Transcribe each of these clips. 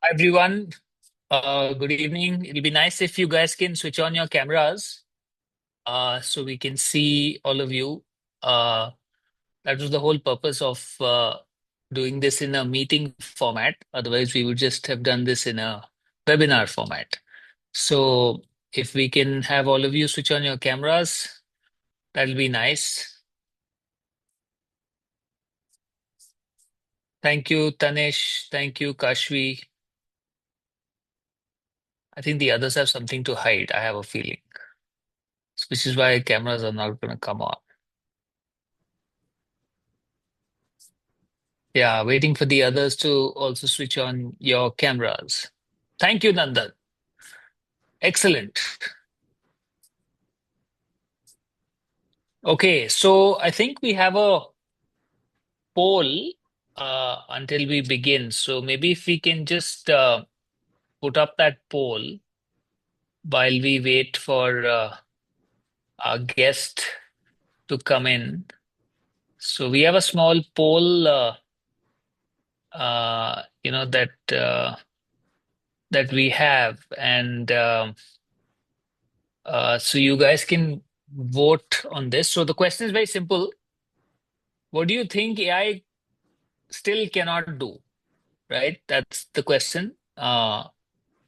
Hi everyone. Good evening. It'll be nice if you guys can switch on your cameras so we can see all of you. Uh, that was the whole purpose of doing this in a meeting format. Otherwise, we would just have done this in a webinar format. So if we can have all of you switch on your cameras, that'll be nice. Thank you, Tanesh. Thank you, Kashvi. I think the others have something to hide, I have a feeling, which is why cameras are not going to come on. Yeah, waiting for the others to also switch on your cameras. Thank you, Nandan. Excellent. Okay, so I think we have a poll until we begin. So maybe if we can just put up that poll while we wait for our guest to come in. So we have a small poll, that we have, and so you guys can vote on this. So the question is very simple. What do you think AI still cannot do? Right? That's the question.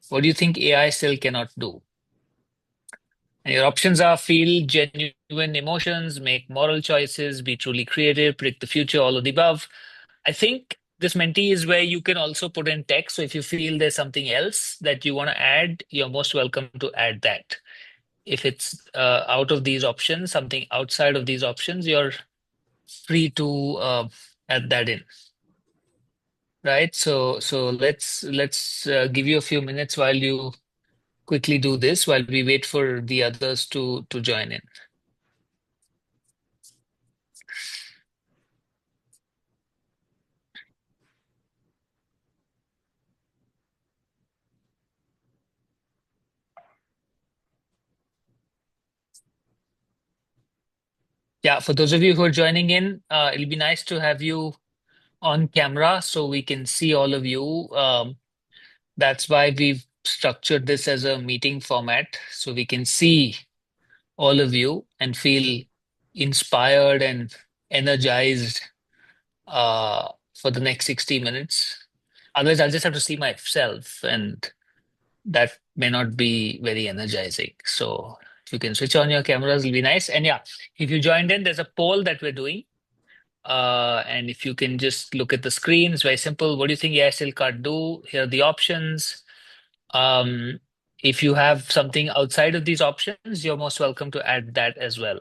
What do you think AI still cannot do? And your options are feel genuine emotions, make moral choices, be truly creative, predict the future, all of the above. I think this Menti is where you can also put in text. So if you feel there's something else that you want to add, you're most welcome to add that. If it's out of these options, something outside of these options, you're free to add that in. Right. So let's give you a few minutes while you quickly do this while we wait for the others to join in. Yeah, for those of you who are joining in, it'll be nice to have you on camera so we can see all of you. That's why we've structured this as a meeting format so we can see all of you and feel inspired and energized for the next 60 minutes. Otherwise, I'll just have to see myself, and that may not be very energizing. So if you can switch on your cameras, it'll be nice. And yeah, if you joined in, there's a poll that we're doing. And if you can just look at the screen, it's very simple. What do you think AI still can't do? Here are the options. Um, if you have something outside of these options, you're most welcome to add that as well.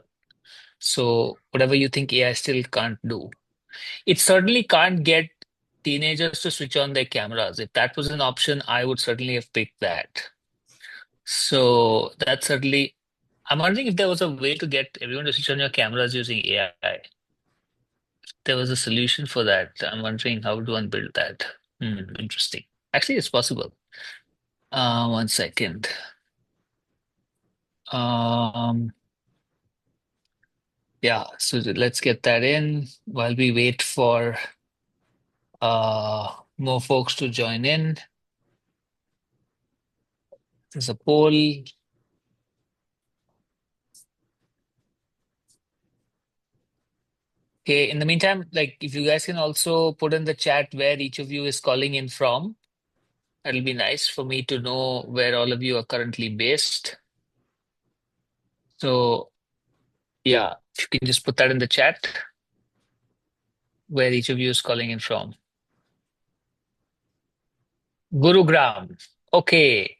So whatever you think AI still can't do. It certainly can't get teenagers to switch on their cameras. If that was an option, I would certainly have picked that. So that's certainly, I'm wondering if there was a way to get everyone to switch on your cameras using AI. There was a solution for that. I'm wondering how do one build that? Interesting. Actually, it's possible. One second. Um, yeah, so let's get that in while we wait for more folks to join in. There's a poll. Okay, in the meantime, like if you guys can also put in the chat where each of you is calling in from, that'll be nice for me to know where all of you are currently based. So yeah, if you can just put that in the chat where each of you is calling in from. Gurugram. Okay.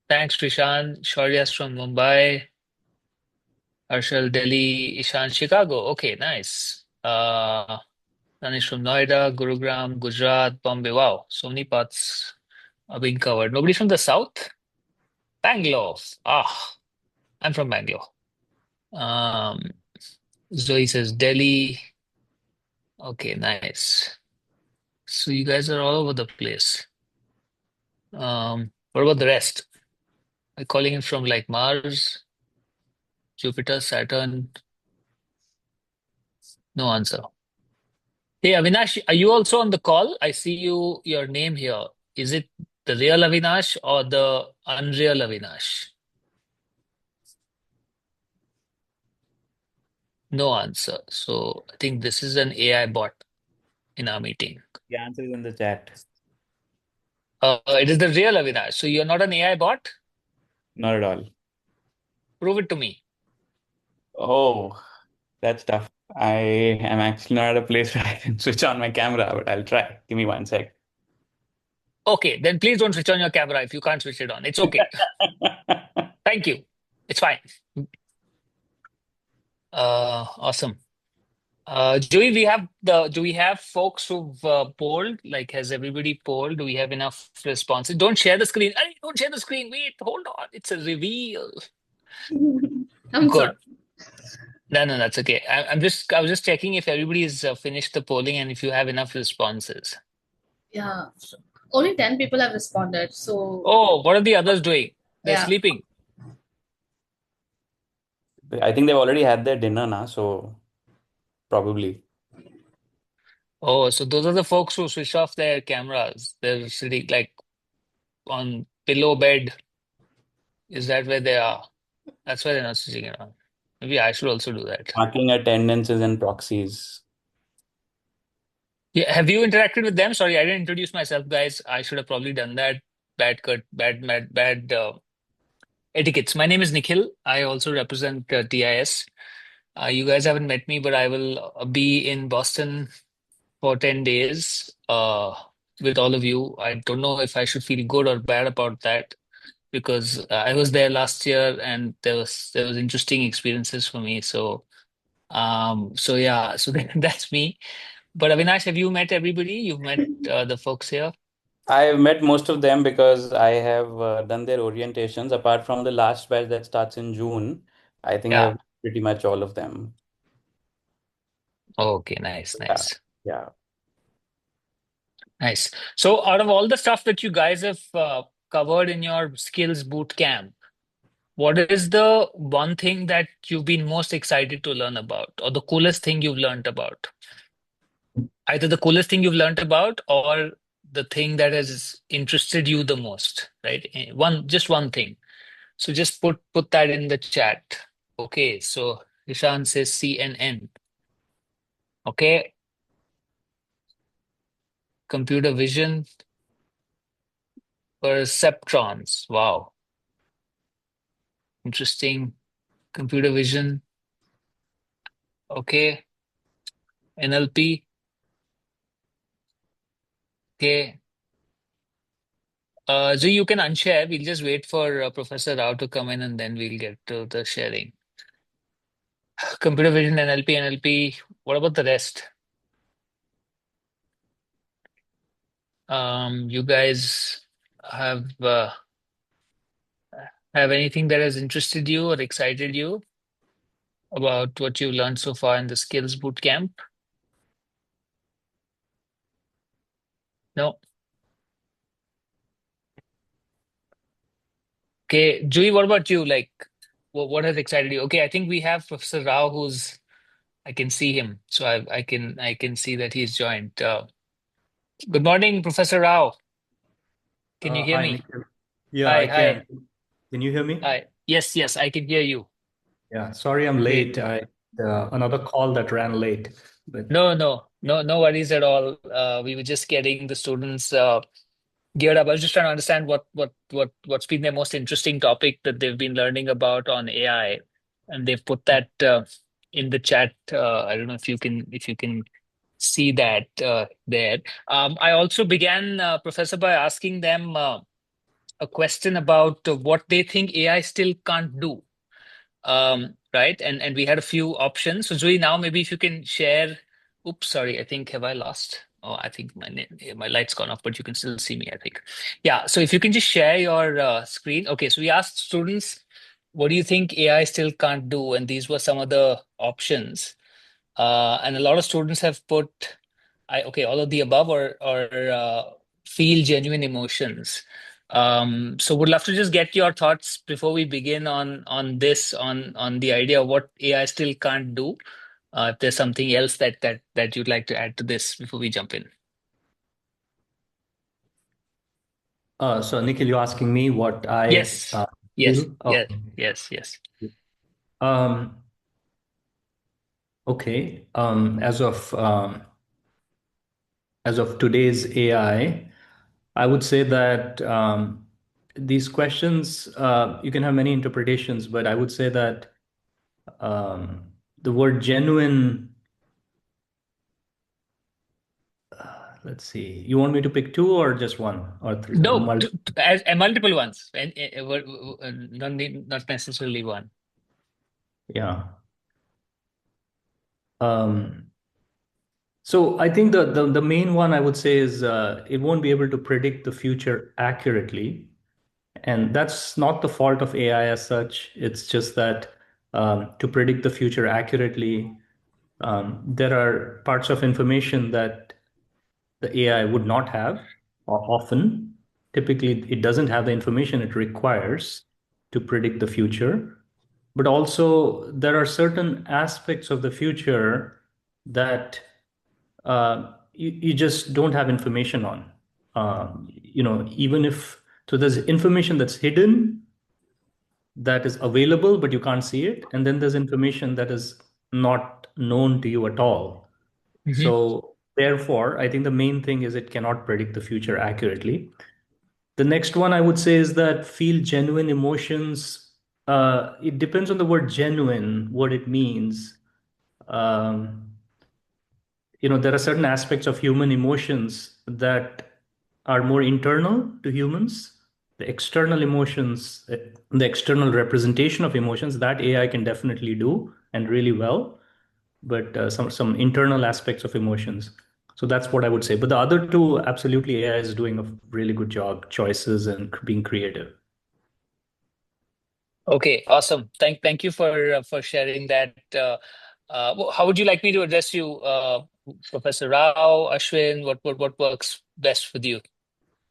Thanks, Trishan. Shaurya's from Mumbai. Harshal, Delhi. Ishan, Chicago. Okay, nice. Danish from Noida, Gurugram, Gujarat, Bombay. Wow, so many parts are being covered. Nobody from the south? Bangalore. Ah, I'm from Bangalore. Um, Zoe says Delhi. Okay, nice. So you guys are all over the place. What about the rest? Are you calling in from like Mars, Jupiter, Saturn? No answer. Hey, Avinash, are you also on the call? I see your name here. Is it The real Avinash or the unreal Avinash? No answer. So I think this is an AI bot in our meeting. The answer is in the chat. It is the real Avinash. So you're not an AI bot? Not at all. Prove it to me. Oh, that's tough. I am actually not at a place where I can switch on my camera, but I'll try. Give me one sec. Okay, then please don't switch on your camera if you can't switch it on. It's okay. Thank you. It's fine. Awesome. Joey, do we have folks who've polled? Like, has everybody polled? Do we have enough responses? Don't share the screen. Hey, don't share the screen. Wait, hold on. It's a reveal. I'm Good. sorry. No, no, that's okay. I was just checking if everybody's finished the polling and if you have enough responses. Yeah. Only 10 people have responded. So, Oh, what are the others doing? They're yeah. sleeping. I think they've already had their dinner now, so probably. Oh, so those are the folks who switch off their cameras. They're sitting like on pillow bed. Is that where they are? That's why they're not switching it on. Maybe I should also do that. Marking attendances and proxies. Yeah, have you interacted with them? Sorry, I didn't introduce myself, guys. I should have probably done that. Bad etiquettes. My name is Nikhil. I also represent TIS. You guys haven't met me, but I will be in Boston for 10 days with all of you. I don't know if I should feel good or bad about that because I was there last year and there was interesting experiences for me. So yeah, so that's me. But Avinash, have you met everybody? You've met the folks here? I've met most of them because I have done their orientations. Apart from the last batch that starts in June, I think Yeah. I've pretty much all of them. Okay, nice, Yeah, nice. yeah. Nice. So, out of all the stuff that you guys have covered in your skills boot camp, what is the one thing that you've been most excited to learn about, or the coolest thing you've learned about? Either the coolest thing you've learned about, or the thing that has interested you the most, right? Just one thing. So just put that in the chat. Okay. So Ishan says CNN. Okay. Computer vision, perceptrons. Wow. Interesting. Computer vision. Okay. NLP. Okay. So you can unshare. We'll just wait for Professor Rao to come in and then we'll get to the sharing. Computer vision, NLP. What about the rest? You guys have anything that has interested you or excited you about what you've learned so far in the skills boot camp? No? Okay, Julie, what about you? Like, what has excited you? Okay, I think we have Professor Rao, who's I can see him, so I can see that he's joined. Good morning, Professor Rao. Can you hear Hi, me? Nikhil. Yeah, I Hi, can. hi, Can you hear me? hi. Yes, yes, I can hear you. Yeah, sorry I'm Great. late. I another call that ran late. But No worries at all. We were just getting the students geared up. I was just trying to understand what's been their most interesting topic that they've been learning about on AI, and they've put that in the chat. I don't know if you can see that there. I also began, Professor, by asking them a question about what they think AI still can't do. Right, and we had a few options. So Zoe, now maybe if you can share. Oops, sorry, I think have I lost? Oh, I think my light's gone off, but you can still see me, I think. Yeah, so if you can just share your screen. Okay, so we asked students, what do you think AI still can't do? And these were some of the options. And a lot of students have put, okay, all of the above or feel genuine emotions. So would love to just get your thoughts before we begin on this, on the idea of what AI still can't do. If there's something else that you'd like to add to this before we jump in. So Nikhil, you're asking me what I Yes, yes, feel? yes, Okay. yes, yes. Um, okay. As of today's I would say that these questions you can have many interpretations, but I would say that um, the word genuine. Let's see. You want me to pick two or just one or three? No, as multiple ones, and not necessarily one. Yeah. Um, so I think the main one I would say is it won't be able to predict the future accurately. And that's not the fault of AI as such. It's just that to predict the future accurately, there are parts of information that the AI would not have often. Typically, it doesn't have the information it requires to predict the future. But also, there are certain aspects of the future that you just don't have information on. Even if so, there's information that's hidden that is available, but you can't see it. And then there's information that is not known to you at all. Mhm. So, therefore, I think the main thing is it cannot predict the future accurately. The next one I would say is that feel genuine emotions. It depends on the word genuine, what it means. Um, there are certain aspects of human emotions that are more internal to humans. The external emotions, the external representation of emotions, that AI can definitely do and really well, but some internal aspects of emotions. So that's what I would say. But the other two, absolutely, AI is doing a really good job, choices and being creative. Okay, awesome. Thank you for sharing that. How would you like me to address you, Professor Rao, Ashwin? What works best with you?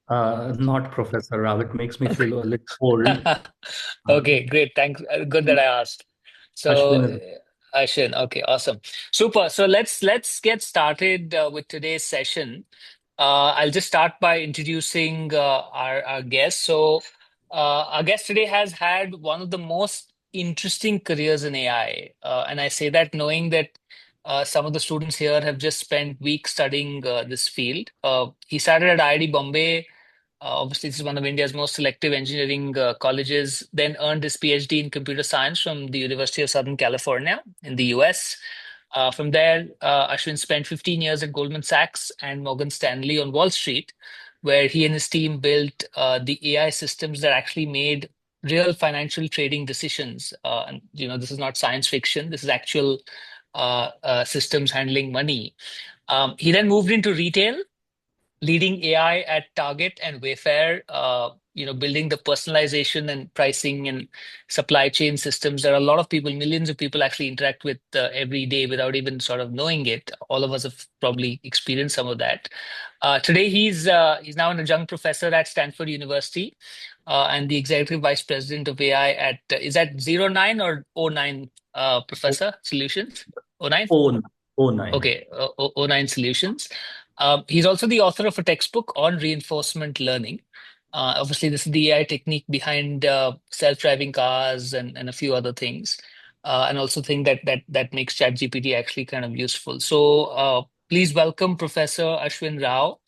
Not Professor Rao. It makes me feel a little old. Uh, Okay, great. Thanks. Good that I asked. So, Ashwin is. Ashwin, okay, awesome. Super. So let's get started with today's session. I'll just start by introducing our guest. So, our guest today has had one of the most interesting careers in AI. And I say that knowing that some of the students here have just spent weeks studying this field. He started at IIT Bombay. Obviously, this is one of India's most selective engineering colleges. Then earned his PhD in computer science from the University of Southern California in the US. From there, Ashwin spent 15 years at Goldman Sachs and Morgan Stanley on Wall Street, where he and his team built the AI systems that actually made real financial trading decisions. And this is not science fiction. This is actual systems handling money. He then moved into retail, leading AI at Target and Wayfair, building the personalization and pricing and supply chain systems that a lot of people, millions of people actually interact with every day without even sort of knowing it. All of us have probably experienced some of that. Today, he's now an adjunct professor at Stanford University and the executive vice president of AI at, is that 09 or O 09 Professor Solutions? O 09? Oh, oh nine. Okay, O9 Solutions. He's also the author of a textbook on reinforcement learning. Obviously, this is the AI technique behind self-driving cars and a few other things, and also think that makes ChatGPT actually kind of useful. So please welcome Professor Ashwin Rao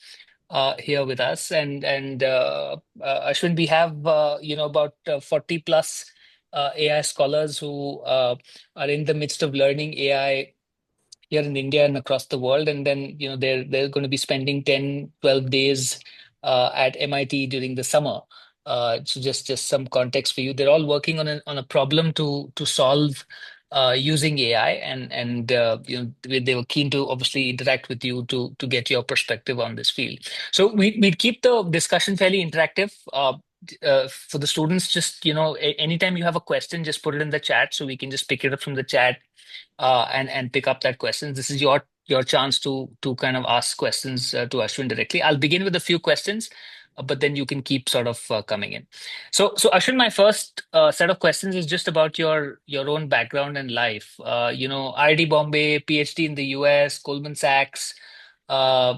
here with us. And Ashwin, we have about 40 plus AI scholars who are in the midst of learning AI here in India and across the world. And then, they're going to be spending 10, 12 days at MIT during the summer. So just some context for you. They're all working on a problem to solve using AI, and they were keen to obviously interact with you to get your perspective on this field. So we keep the discussion fairly interactive. For the students, just anytime you have a question, just put it in the chat so we can just pick it up from the chat and pick up that question. This is your chance to kind of ask questions to Ashwin directly. I'll begin with a few questions, but then you can keep sort of coming in. So Ashwin, my first set of questions is just about your own background and life. IIT Bombay, PhD in the US, Goldman Sachs. Uh,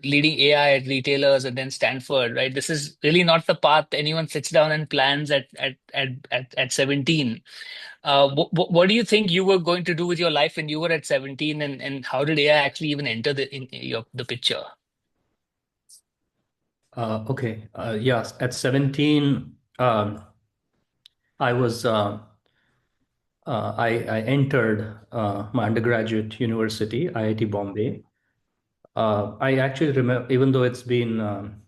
leading AI at retailers and then Stanford, right? This is really not the path anyone sits down and plans at 17. What do you think you were going to do with your life when you were at 17, and how did AI actually even enter the picture? Okay. Yes, at 17, I was I entered my undergraduate university, IIT Bombay. I actually remember, even though it's been I'm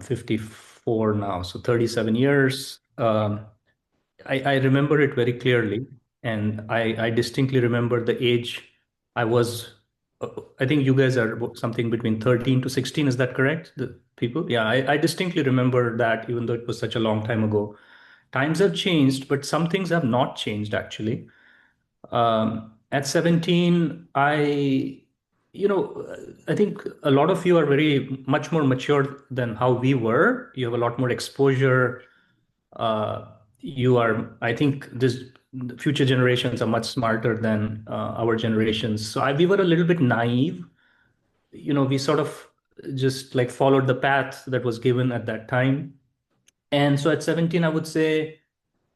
54 now, so 37 years. I remember it very clearly, and I distinctly remember the age I was. I think you guys are something between 13 to 16. Is that correct? The people? Yeah, I distinctly remember that, even though it was such a long time ago. Times have changed, but some things have not changed actually. At 17, I think a lot of you are very much more mature than how we were. You have a lot more exposure. Uh, I think the future generations are much smarter than our generations. So we were a little bit naive. We sort of just like followed the path that was given at that time. And so at 17, I would say,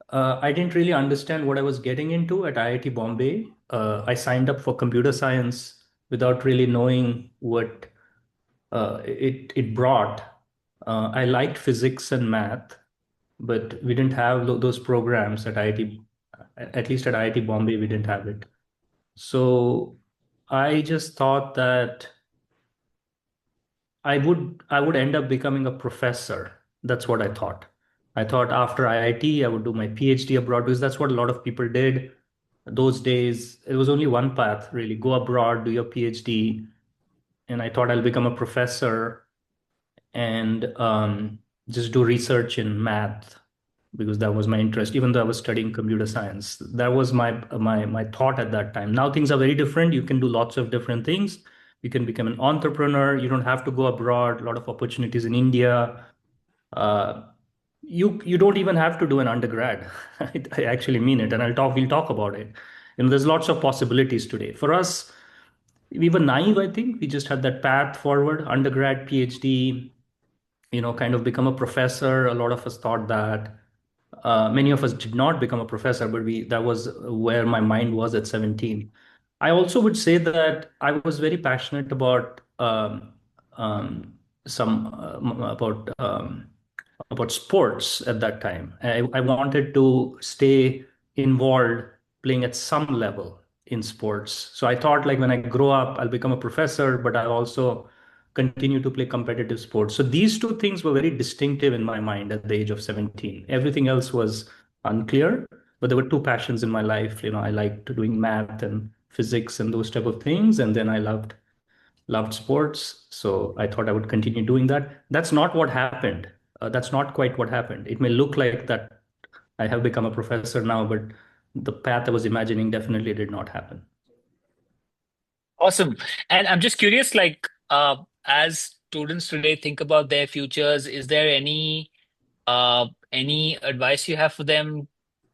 I didn't really understand what I was getting into at IIT Bombay. I signed up for computer science without really knowing what it brought. I liked physics and math, but we didn't have those programs at IIT. At least at IIT Bombay, we didn't have it. So I just thought that I would end up becoming a professor. That's what I thought. I thought after IIT, I would do my PhD abroad because that's what a lot of people did. Those days, it was only one path really: go abroad, do your PhD. And I thought I'll become a professor and just do research in math because that was my interest. Even though I was studying computer science, that was my thought at that time. Now things are very different. You can do lots of different things. You can become an entrepreneur. You don't have to go abroad. A lot of opportunities in India. Uh, you don't even have to do an undergrad. I actually mean it, and we'll talk about it. There's lots of possibilities today. For us, we were naive, I think. We just had that path forward, undergrad, PhD, kind of become a professor. A lot of us thought that. Many of us did not become a professor, but that was where my mind was at 17. I also would say that I was very passionate about some about sports at that time. I wanted to stay involved playing at some level in sports. So I thought like when I grow up, I'll become a professor, but I'll also continue to play competitive sports. So these two things were very distinctive in my mind at the age of 17. Everything else was unclear, but there were two passions in my life. I liked doing math and physics and those type of things. And then I loved sports. So I thought I would continue doing that. That's not what happened. That's not quite what happened. It may look like that I have become a professor now, but the path I was imagining definitely did not happen. Awesome. And I'm just curious, like, as students today think about their futures, is there any advice you have for them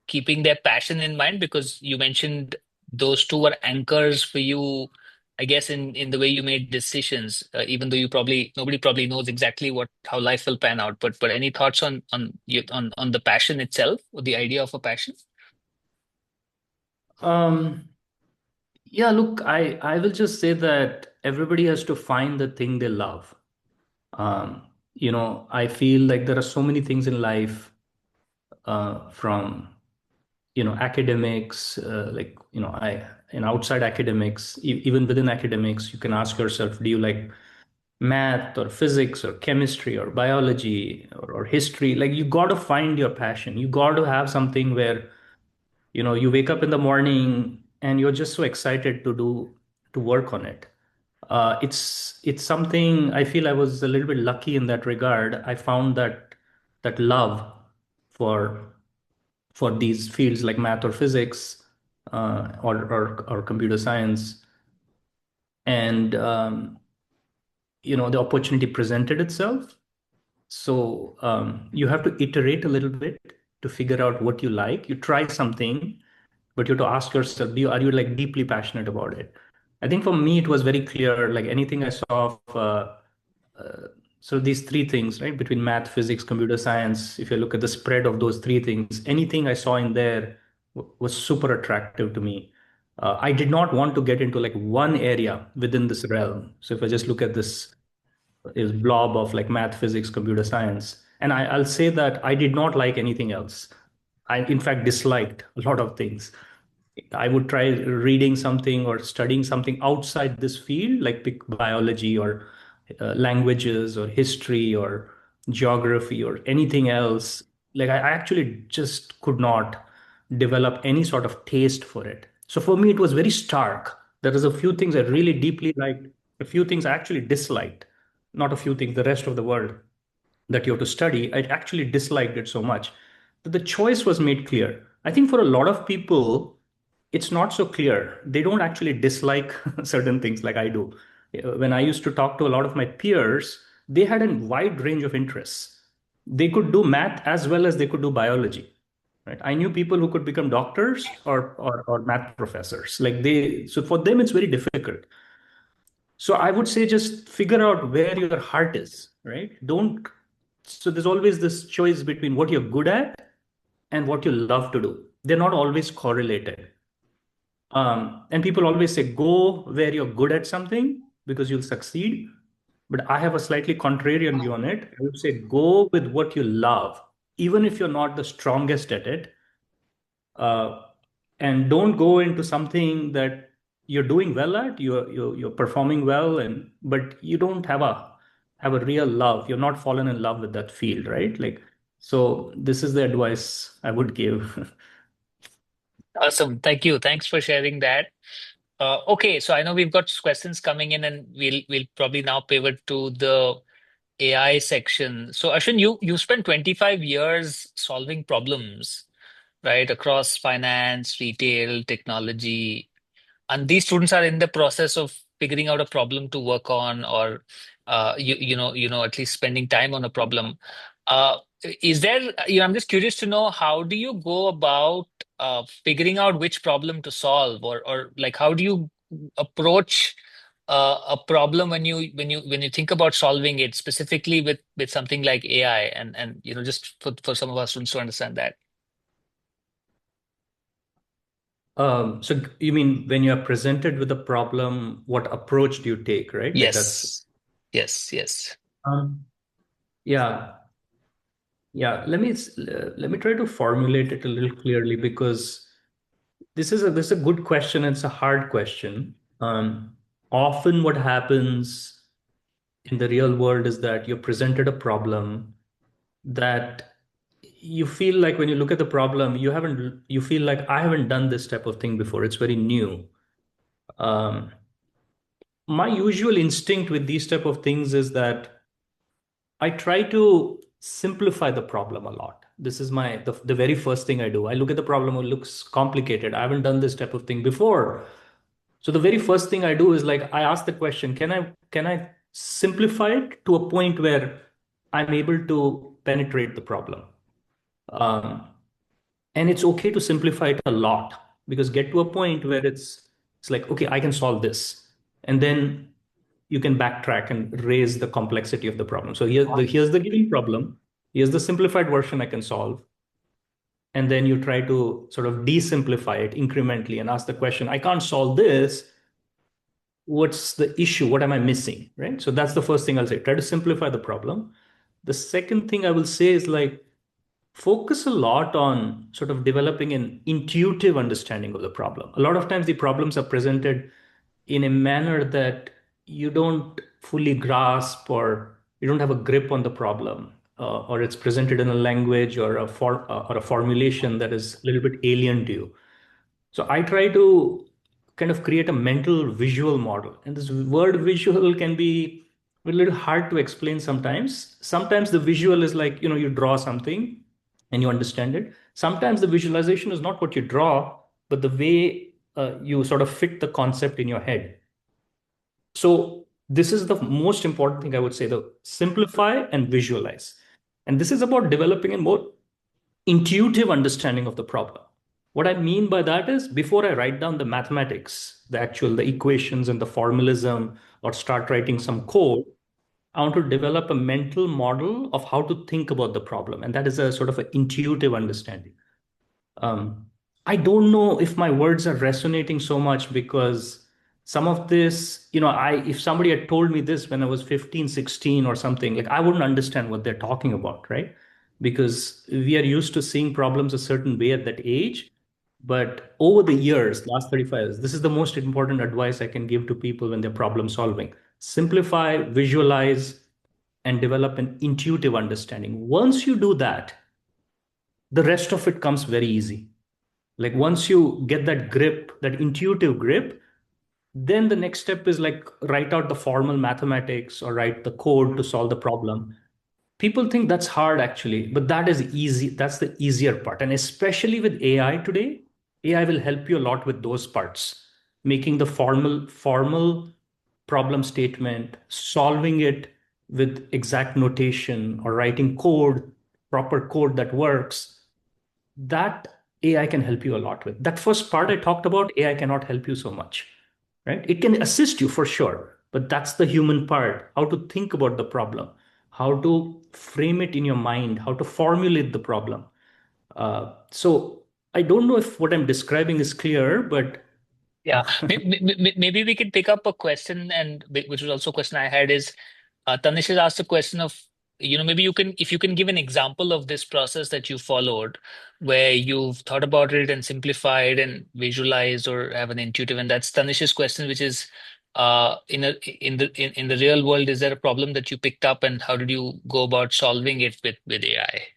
keeping their passion in mind? Because you mentioned those two were anchors for you, I guess, in the way you made decisions, even though nobody probably knows exactly how life will pan out. But any thoughts on the passion itself, or the idea of a passion? Um, yeah, look, I will just say that everybody has to find the thing they love. I feel like there are so many things in life, from academics, like I and outside academics, even within academics, you can ask yourself, do you like math or physics or chemistry or biology or history? Like you got to find your passion. You got to have something where you wake up in the morning and you're just so excited to work on it. It's something I feel I was a little bit lucky in that regard. I found that love for these fields like math or physics, or computer science, and the opportunity presented itself. So you have to iterate a little bit to figure out what you like. You try something, but you have to ask yourself, are you like deeply passionate about it? I think for me, it was very clear, like anything I saw of, uh, so these three things, right, between math, physics, computer science, if you look at the spread of those three things, anything I saw in there was super attractive to me. I did not want to get into like one area within this realm. So if I just look at this is blob of like math, physics, computer science, and I'll say that I did not like anything else. I, in fact, disliked a lot of things. I would try reading something or studying something outside this field, like pick biology or languages or history or geography or anything else. Like I actually just could not develop any sort of taste for it. So for me, it was very stark. There is a few things I really deeply liked, a few things I actually disliked, not a few things, the rest of the world that you have to study. I actually disliked it so much that the choice was made clear. I think for a lot of people, it's not so clear. They don't actually dislike certain things like I do. When I used to talk to a lot of my peers, they had a wide range of interests. They could do math as well as they could do biology. Right? I knew people who could become doctors or math professors. Like they, so for them, it's very difficult. So I would say just figure out where your heart is, right? Don't, so there's always this choice between what you're good at and what you love to do. They're not always correlated. And people always say, go where you're good at something because you'll succeed. But I have a slightly contrarian view on it. I would say, go with what you love, even if you're not the strongest at it. Uh, and don't go into something that you're doing well at, you're performing well, and but you don't have a real love. You're not fallen in love with that field, right? Like, so this is the advice I would give. Awesome. Thank you. Thanks for sharing that. Okay, so I know we've got questions coming in, and we'll probably now pivot to the AI section. So Ashwin, you spent 25 years solving problems, right, across finance, retail, technology, and these students are in the process of figuring out a problem to work on, or at least spending time on a problem. uh, is there, I'm just curious to know, how do you go about figuring out which problem to solve, or like how do you approach a problem when you think about solving it, specifically with something like AI, and just for some of our students to understand that. So you mean when you are presented with a problem, what approach do you take, right? Like that's Yes, yes, yes. um, yeah, yeah. Let me try to formulate it a little clearly because this is a good question. It's a hard question. Often what happens in the real world is that you're presented a problem that you feel like when you look at the problem, you feel like I haven't done this type of thing before. It's very new. Um, my usual instinct with these type of things is that I try to simplify the problem a lot. This is the very first thing I do. I look at the problem, it looks complicated. I haven't done this type of thing before. So the very first thing I do is like I ask the question, can I simplify it to a point where I'm able to penetrate the problem? Um, and it's okay to simplify it a lot because get to a point where it's like, okay, I can solve this. And then you can backtrack and raise the complexity of the problem. So here's the given problem. Here's the simplified version I can solve. And then you try to sort of de-simplify it incrementally and ask the question, I can't solve this. What's the issue? What am I missing? Right? So that's the first thing I'll say. Try to simplify the problem. The second thing I will say is like focus a lot on sort of developing an intuitive understanding of the problem. A lot of times the problems are presented in a manner that you don't fully grasp or you don't have a grip on the problem, or it's presented in a language or a formulation that is a little bit alien to you. So I try to kind of create a mental visual model. And this word visual can be a little hard to explain sometimes. Sometimes the visual is like, you draw something and you understand it. Sometimes the visualization is not what you draw, but the way you sort of fit the concept in your head. So this is the most important thing I would say, the simplify and visualize. And this is about developing a more intuitive understanding of the problem. What I mean by that is before I write down the mathematics, the equations and the formalism, or start writing some code, I want to develop a mental model of how to think about the problem. And that is a sort of an intuitive understanding. Um, I don't know if my words are resonating so much because some of this, if somebody had told me this when I was 15, 16 or something, like I wouldn't understand what they're talking about, right? Because we are used to seeing problems a certain way at that age. But over the years, last 35 years, this is the most important advice I can give to people when they're problem solving. Simplify, visualize, and develop an intuitive understanding. Once you do that, the rest of it comes very easy. Like once you get that grip, that intuitive grip, then the next step is like write out the formal mathematics or write the code to solve the problem. People think that's hard actually, but that is easy. That's the easier part. And especially with AI today, AI will help you a lot with those parts, making the formal problem statement, solving it with exact notation or writing code, proper code that works. That AI can help you a lot with. That first part I talked about, AI cannot help you so much, right? It can assist you for sure, but that's the human part, how to think about the problem, how to frame it in your mind, how to formulate the problem. So I don't know if what I'm describing is clear, but Yeah, maybe we can pick up a question, and which was also a question I had is, Tanish has asked a question of, maybe if you can give an example of this process that you followed, where you've thought about it and simplified and visualized or have an intuitive, and that's Tanish's question, which is, in the real world, is there a problem that you picked up, and how did you go about solving it with AI?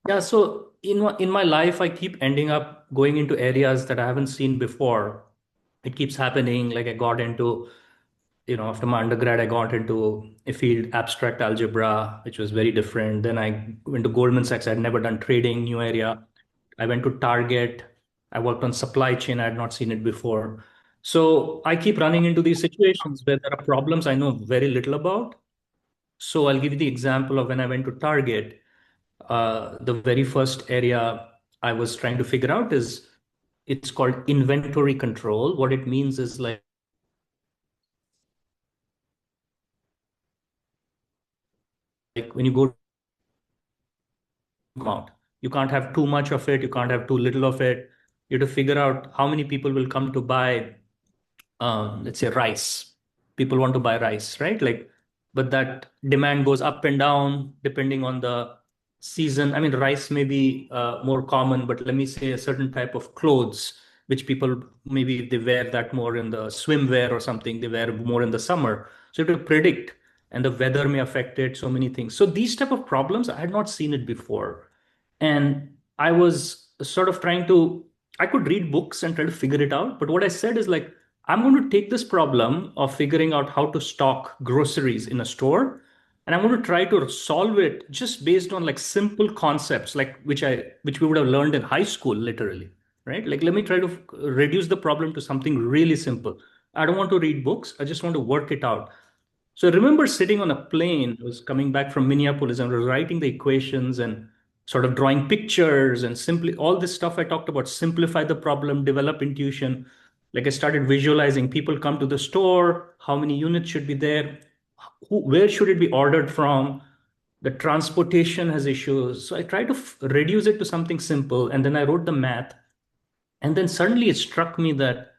yeah, so in my life, I keep ending up going into areas that I haven't seen before. It keeps happening. Like I got into, after my undergrad, I got into a field, abstract algebra, which was very different. Then I went to Goldman Sachs. I had never done trading, new area. I went to Target. I worked on supply chain. I had not seen it before. So I keep running into these situations where there are problems I know very little about. So I'll give you the example of when I went to Target. The very first area I was trying to figure out is it's called inventory control. What it means is like when you go amount. You can't have too much of it. You can't have too little of it. You have to figure out how many people will come to buy, let's say, rice. People want to buy rice, right? Like, but that demand goes up and down depending on the season. I mean, rice may be more common, but let me say a certain type of clothes, which people maybe they wear that more in the swimwear or something. They wear more in the summer. So you have to predict, and the weather may affect it. So many things. So these type of problems, I had not seen it before. And I was sort of I could read books and try to figure it out. But what I said is like, I'm going to take this problem of figuring out how to stock groceries in a store, and I'm going to try to solve it just based on like simple concepts, like which we would have learned in high school, literally, right? Like, let me try to reduce the problem to something really simple. I don't want to read books. I just want to work it out. So I remember sitting on a plane, I was coming back from Minneapolis and I was writing the equations and sort of drawing pictures and simply all this stuff I talked about, simplify the problem, develop intuition. Like I started visualizing people come to the store, how many units should be there, where should it be ordered from, the transportation has issues. So I tried to reduce it to something simple and then I wrote the math. And then suddenly it struck me that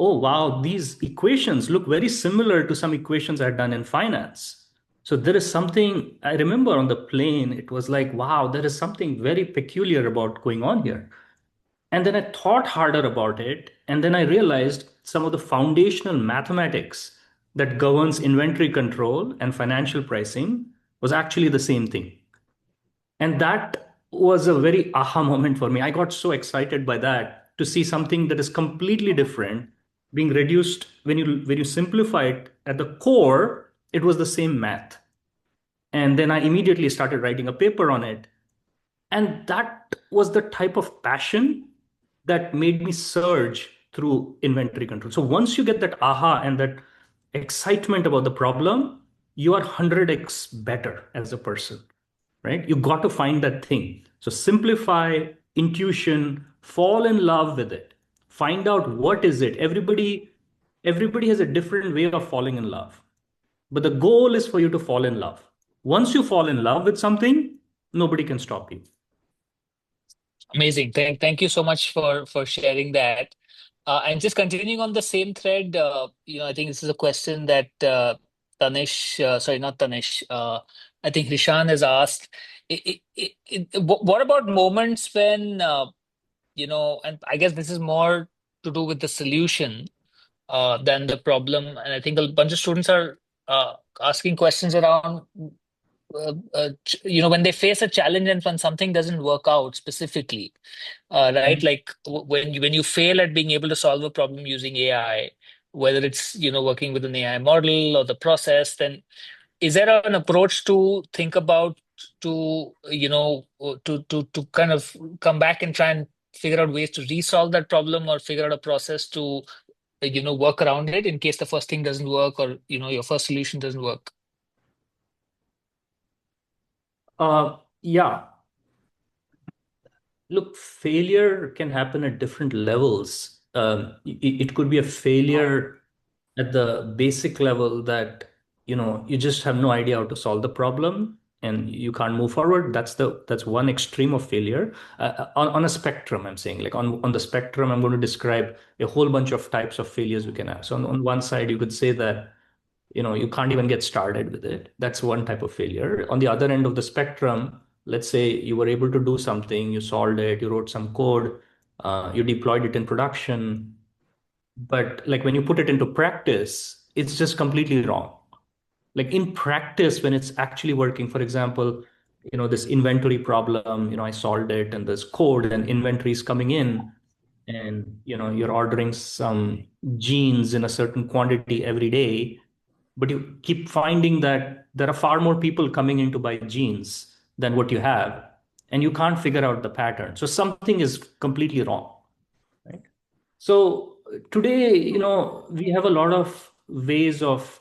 oh, wow, these equations look very similar to some equations I've done in finance. So there is something I remember on the plane, it was like, wow, there is something very peculiar about going on here. And then I thought harder about it. And then I realized some of the foundational mathematics that governs inventory control and financial pricing was actually the same thing. And that was a very aha moment for me. I got so excited by that to see something that is completely different being reduced when you simplify it at the core, it was the same math. And then I immediately started writing a paper on it. And that was the type of passion that made me surge through inventory control. So once you get that aha and that excitement about the problem, you are 100x better as a person, right? You got to find that thing. So simplify, intuition, fall in love with it. Find out what is it. Everybody has a different way of falling in love. But the goal is for you to fall in love. Once you fall in love with something, nobody can stop you. Amazing. Thank you so much for sharing that. And just continuing on the same thread, I think this is a question that Tanish, sorry, not Tanish, I think Rishan has asked. What about moments when, and I guess this is more to do with the solution than the problem. And I think a bunch of students are asking questions around when they face a challenge and when something doesn't work out specifically, right? Like when you fail at being able to solve a problem using AI, whether it's working with an AI model or the process, then is there an approach to think about to kind of come back and try and figure out ways to resolve that problem or figure out a process to work around it in case the first thing doesn't work or your first solution doesn't work? Yeah. Look, failure can happen at different levels. It could be a failure at the basic level that you just have no idea how to solve the problem and you can't move forward. That's one extreme of failure. On a spectrum, I'm saying, like on the spectrum, I'm going to describe a whole bunch of types of failures we can have. So on one side, you could say that you can't even get started with it. That's one type of failure. On the other end of the spectrum, let's say you were able to do something, you solved it, you wrote some code, you deployed it in production, but like when you put it into practice, it's just completely wrong. Like in practice, when it's actually working, for example, this inventory problem, I solved it, and there's code and inventory is coming in, and you're ordering some jeans in a certain quantity every day, but you keep finding that there are far more people coming in to buy jeans than what you have, and you can't figure out the pattern. So something is completely wrong, right? So today, we have a lot of ways of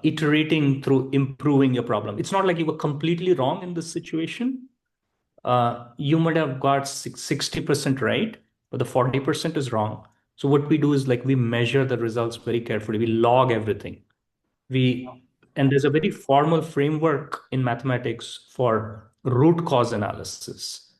iterating through improving your problem. It's not like you were completely wrong in this situation. You might have got 60% right, but the 40% is wrong. So what we do is like we measure the results very carefully. We log everything. And there's a very formal framework in mathematics for root cause analysis.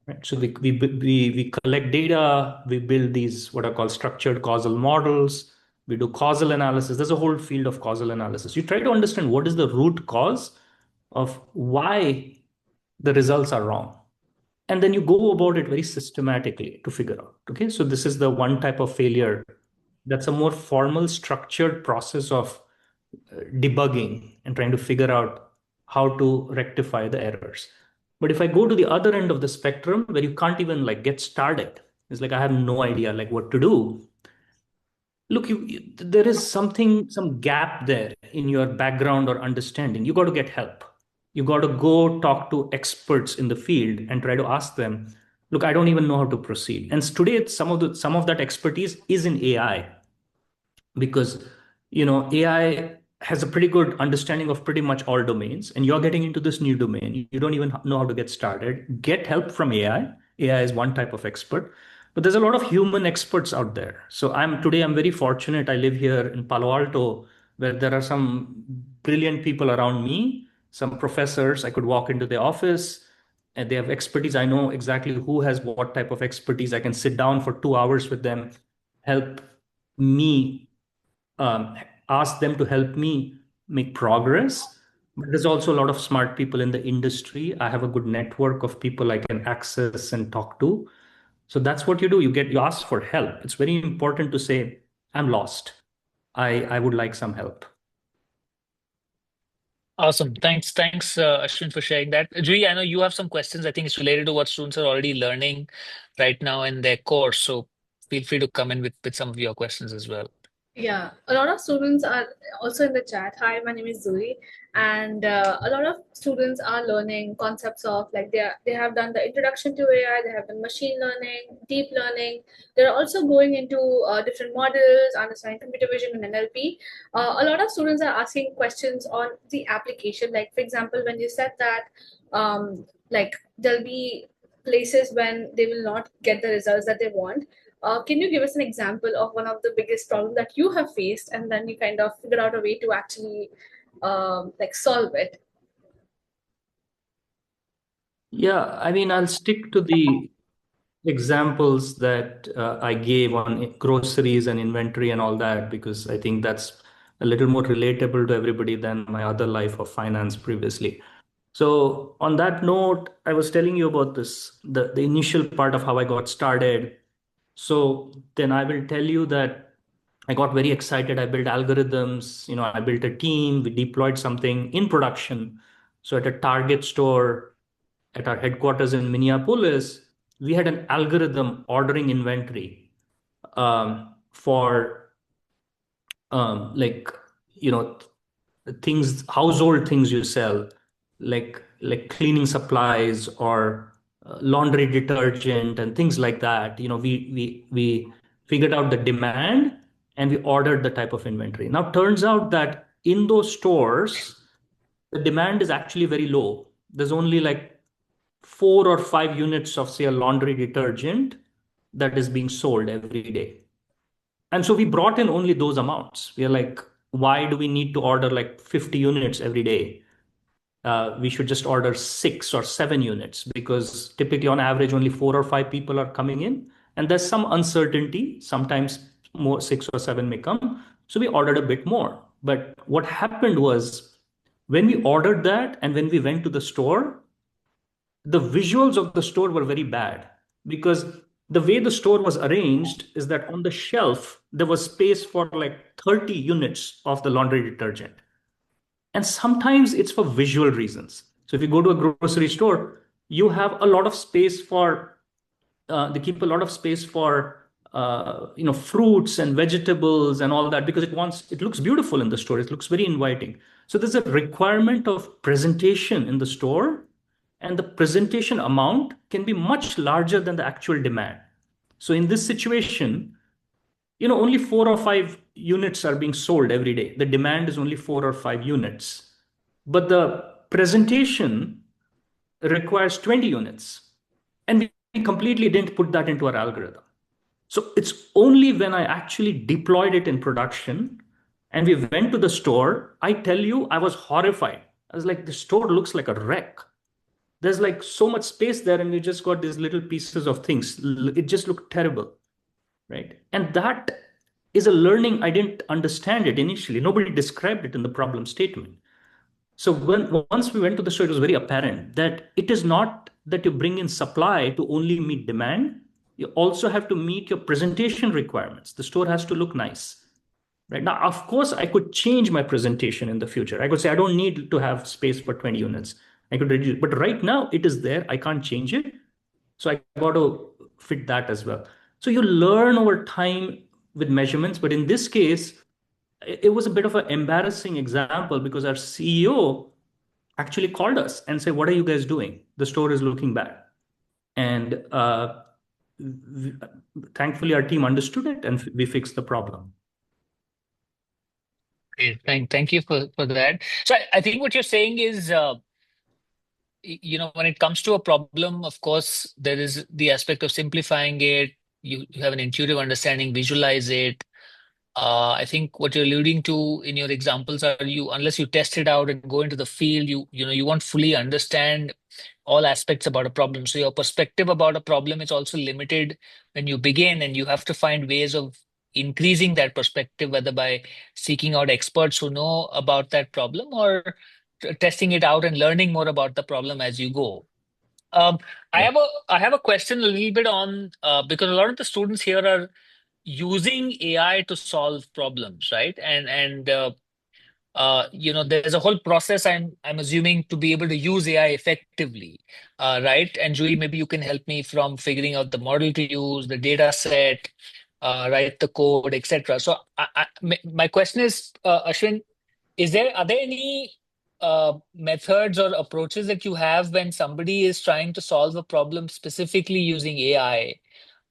Right? So we collect data, we build these what are called structured causal models, we do causal analysis. There's a whole field of causal analysis. You try to understand what is the root cause of why the results are wrong. And then you go about it very systematically to figure out. Okay, so this is the one type of failure that's a more formal, structured process of debugging and trying to figure out how to rectify the errors. But if I go to the other end of the spectrum where you can't even like get started, it's like I have no idea like what to do. Look, there is some gap there in your background or understanding. You got to get help. You got to go talk to experts in the field and try to ask them, look, I don't even know how to proceed. And today, some of that expertise is in AI, because AI has a pretty good understanding of pretty much all domains, and you're getting into this new domain. You don't even know how to get started. Get help from AI. AI is one type of expert, but there's a lot of human experts out there. So I'm very fortunate. I live here in Palo Alto, where there are some brilliant people around me, some professors. I could walk into the office and they have expertise. I know exactly who has what type of expertise. I can sit down for 2 hours with them, help me, um, ask them to help me make progress. But there's also a lot of smart people in the industry. I have a good network of people I can access and talk to. So that's what you do. You ask for help. It's very important to say, I'm lost. I would like some help. Awesome. Thanks, Ashwin, for sharing that. Jui, I know you have some questions. I think it's related to what students are already learning right now in their course. So feel free to come in with some of your questions as well. Yeah, a lot of students are also in the chat. Hi, my name is Zuri, and a lot of students are learning concepts of like they have done the introduction to AI, they have done machine learning, deep learning. They're also going into different models, understanding computer vision and NLP. A lot of students are asking questions on the application. Like for example, when you said that, like there'll be places when they will not get the results that they want. Can you give us an example of one of the biggest problems that you have faced, and then you kind of figure out a way to actually like solve it? Yeah, I mean, I'll stick to the examples that I gave on groceries and inventory and all that, because I think that's a little more relatable to everybody than my other life of finance previously. So on that note, I was telling you about this, the initial part of how I got started. So then I will tell you that I got very excited. I built algorithms, I built a team, we deployed something in production. So at a Target store at our headquarters in Minneapolis, we had an algorithm ordering inventory for like things, household things you sell, like cleaning supplies or laundry detergent and things like that. We figured out the demand and we ordered the type of inventory. Now turns out that in those stores the demand is actually very low. There's only like 4 or 5 units of, say, a laundry detergent that is being sold every day. And so we brought in only those amounts. We are like, why do we need to order like 50 units every day? We should just order 6 or 7 units, because typically on average only 4 or 5 people are coming in. And there's some uncertainty. Sometimes more 6 or 7 may come. So we ordered a bit more. But what happened was when we ordered that and when we went to the store, the visuals of the store were very bad, because the way the store was arranged is that on the shelf there was space for like 30 units of the laundry detergent. And sometimes it's for visual reasons. So if you go to a grocery store, you have a lot of space for they keep a lot of space for fruits and vegetables and all that, because it looks beautiful in the store, it looks very inviting. So there's a requirement of presentation in the store, and the presentation amount can be much larger than the actual demand. So in this situation, only 4 or 5 units are being sold every day. The demand is only 4 or 5 units, but the presentation requires 20 units. And we completely didn't put that into our algorithm. So it's only when I actually deployed it in production and we went to the store, I tell you, I was horrified. I was like, the store looks like a wreck. There's like so much space there, and we just got these little pieces of things. It just looked terrible, right? And that is a learning. I didn't understand it initially. Nobody described it in the problem statement. So once we went to the store, it was very apparent that it is not that you bring in supply to only meet demand. You also have to meet your presentation requirements. The store has to look nice. Right now, of course, I could change my presentation in the future. I could say I don't need to have space for 20 units. I could reduce, but right now it is there. I can't change it. So I got to fit that as well. So you learn over time with measurements. But in this case, it was a bit of an embarrassing example, because our CEO actually called us and said, "What are you guys doing? The store is looking bad." And thankfully, our team understood it and we fixed the problem. Okay, thank you for that. So I think what you're saying is, when it comes to a problem, of course, there is the aspect of simplifying it. You have an intuitive understanding, visualize it. I think what you're alluding to in your examples are, unless you test it out and go into the field, you won't fully understand all aspects about a problem. So your perspective about a problem is also limited when you begin, and you have to find ways of increasing that perspective, whether by seeking out experts who know about that problem, or testing it out and learning more about the problem as you go. Um, Yeah. I have a question a little bit on, because a lot of the students here are using AI to solve problems, right? And there's a whole process, I'm assuming, to be able to use AI effectively, right? And Julie, maybe you can help me from figuring out the model to use, the data set, write the code, etc. So my question is, Ashwin, are there any methods or approaches that you have when somebody is trying to solve a problem specifically using AI?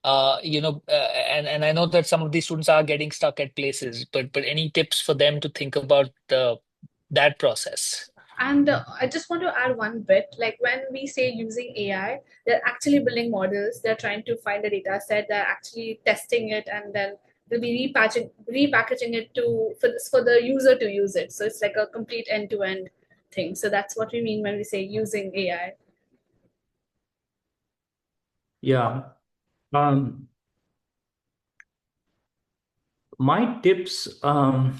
And I know that some of these students are getting stuck at places, but any tips for them to think about that process? And I just want to add one bit, like when we say using AI, they're actually building models, they're trying to find the data set, they're actually testing it, and then they'll be repackaging it to for the user to use it. So it's like a complete end-to-end thing. So that's what we mean when we say using AI. Yeah. Um, my tips, my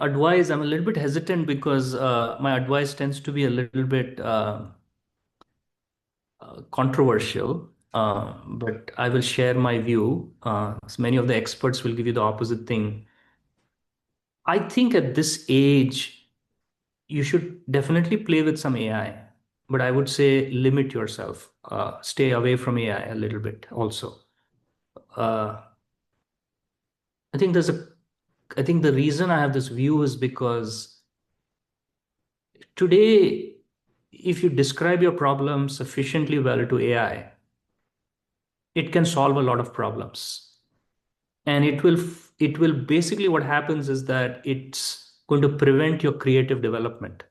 advice, I'm a little bit hesitant because my advice tends to be a little bit controversial, but I will share my view. So many of the experts will give you the opposite thing. I think at this age, you should definitely play with some AI, but I would say limit yourself. Stay away from AI a little bit also. Uh, I think there's a, I think the reason I have this view is because today, if you describe your problem sufficiently well to AI, it can solve a lot of problems. And it will basically, what happens is that it's going to prevent your creative development.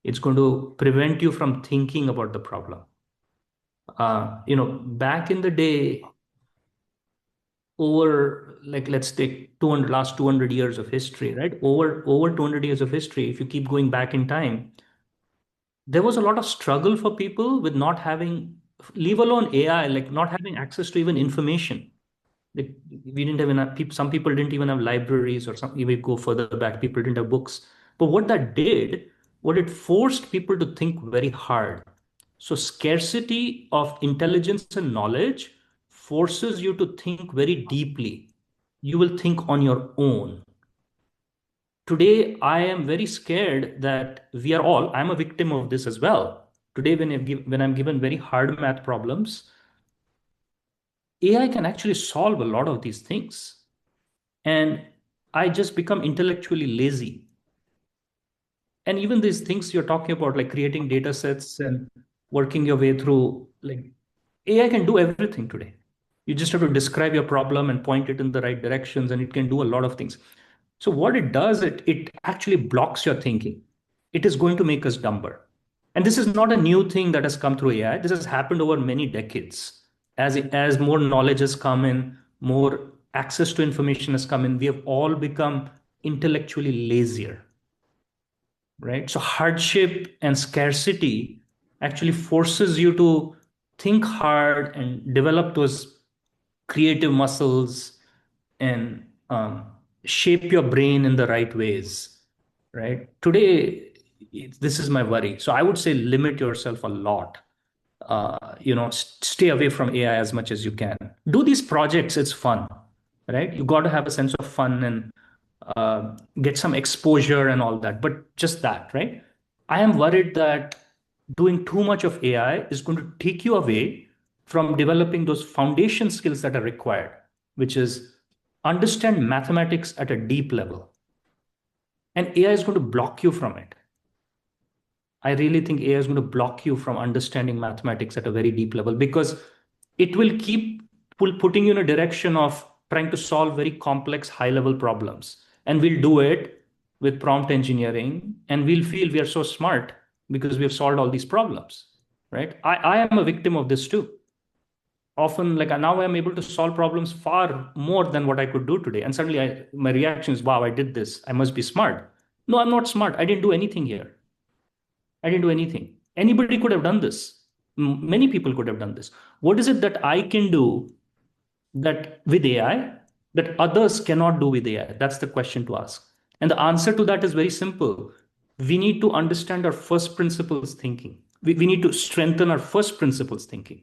It's going to prevent you from thinking about the problem. Back in the day, over, like, let's take last 200 years of history, right? Over 200 years of history, if you keep going back in time, there was a lot of struggle for people with not having, leave alone AI, like not having access to even information. Like, we didn't have enough people, some people didn't even have libraries, or some, even go further back, people didn't have books. But what that did, what it forced people to think very hard. So scarcity of intelligence and knowledge forces you to think very deeply. You will think on your own. Today, I am very scared that we are all, I'm a victim of this as well. Today, when I'm given very hard math problems, AI can actually solve a lot of these things. And I just become intellectually lazy. And even these things you're talking about, like creating data sets and working your way through, like, AI can do everything today. You just have to describe your problem and point it in the right directions, and it can do a lot of things. So what it does, it actually blocks your thinking. It is going to make us dumber. And this is not a new thing that has come through AI. This has happened over many decades. As more knowledge has come in, more access to information has come in, we have all become intellectually lazier, right? So hardship and scarcity actually forces you to think hard and develop those creative muscles and shape your brain in the right ways, right? Today, this is my worry. So I would say limit yourself a lot. Stay away from AI as much as you can. Do these projects, it's fun, right? You got to have a sense of fun and get some exposure and all that, but just that, right? I am worried that doing too much of AI is going to take you away from developing those foundation skills that are required, which is understand mathematics at a deep level. And AI is going to block you from it. I really think AI is going to block you from understanding mathematics at a very deep level because it will keep putting you in a direction of trying to solve very complex, high level problems. And we'll do it with prompt engineering and we'll feel we are so smart because we have solved all these problems, right? I am a victim of this too. Often, like, now I'm able to solve problems far more than what I could do today. And suddenly my reaction is, wow, I did this. I must be smart. No, I'm not smart. I didn't do anything here. I didn't do anything. Anybody could have done this. Many people could have done this. What is it that I can do that with AI that others cannot do with AI? That's the question to ask. And the answer to that is very simple. We need to understand our first principles thinking. We need to strengthen our first principles thinking.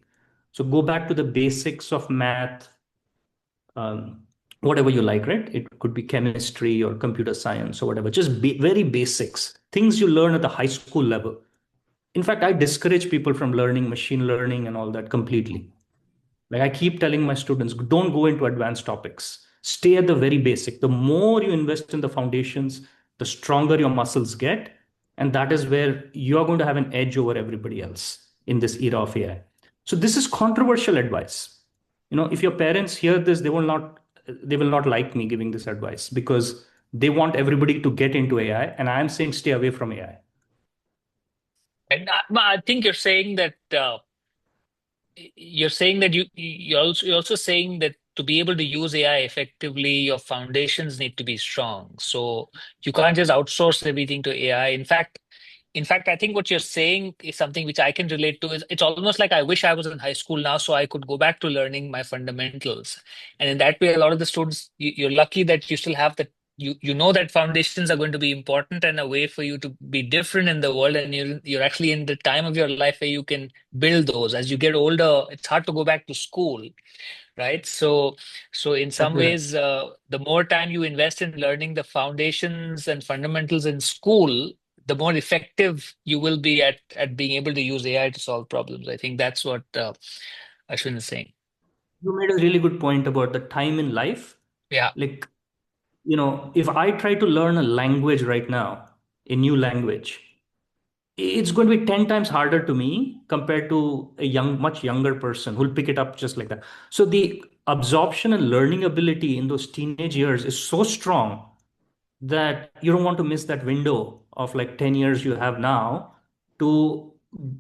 So go back to the basics of math, um, whatever you like, right? It could be chemistry or computer science or whatever, just very basics, things you learn at the high school level. In fact, I discourage people from learning machine learning and all that completely. Like, I keep telling my students, don't go into advanced topics. Stay at the very basic. The more you invest in the foundations, the stronger your muscles get. And that is where you're going to have an edge over everybody else in this era of AI. So this is controversial advice. If your parents hear this, they will not like me giving this advice because They want everybody to get into AI, and I'm saying stay away from AI. And I think you're saying that you're also saying that to be able to use AI effectively, your foundations need to be strong. So you can't just outsource everything to AI. In fact, I think what you're saying is something which I can relate to. Is it's almost like I wish I was in high school now so I could go back to learning my fundamentals. And in that way, a lot of the students, you're lucky that you still have that. You know that foundations are going to be important and a way for you to be different in the world, and you're actually in the time of your life where you can build those. As you get older, it's hard to go back to school, right? So in some Exactly right. ways, the more time you invest in learning the foundations and fundamentals in school, the more effective you will be at being able to use AI to solve problems. I think that's what Ashwin is saying. You made a really good point about the time in life. Yeah. Like, if I try to learn a language right now, a new language, it's going to be 10 times harder to me compared to a much younger person who'll pick it up just like that. So the absorption and learning ability in those teenage years is so strong that you don't want to miss that window of like 10 years you have now to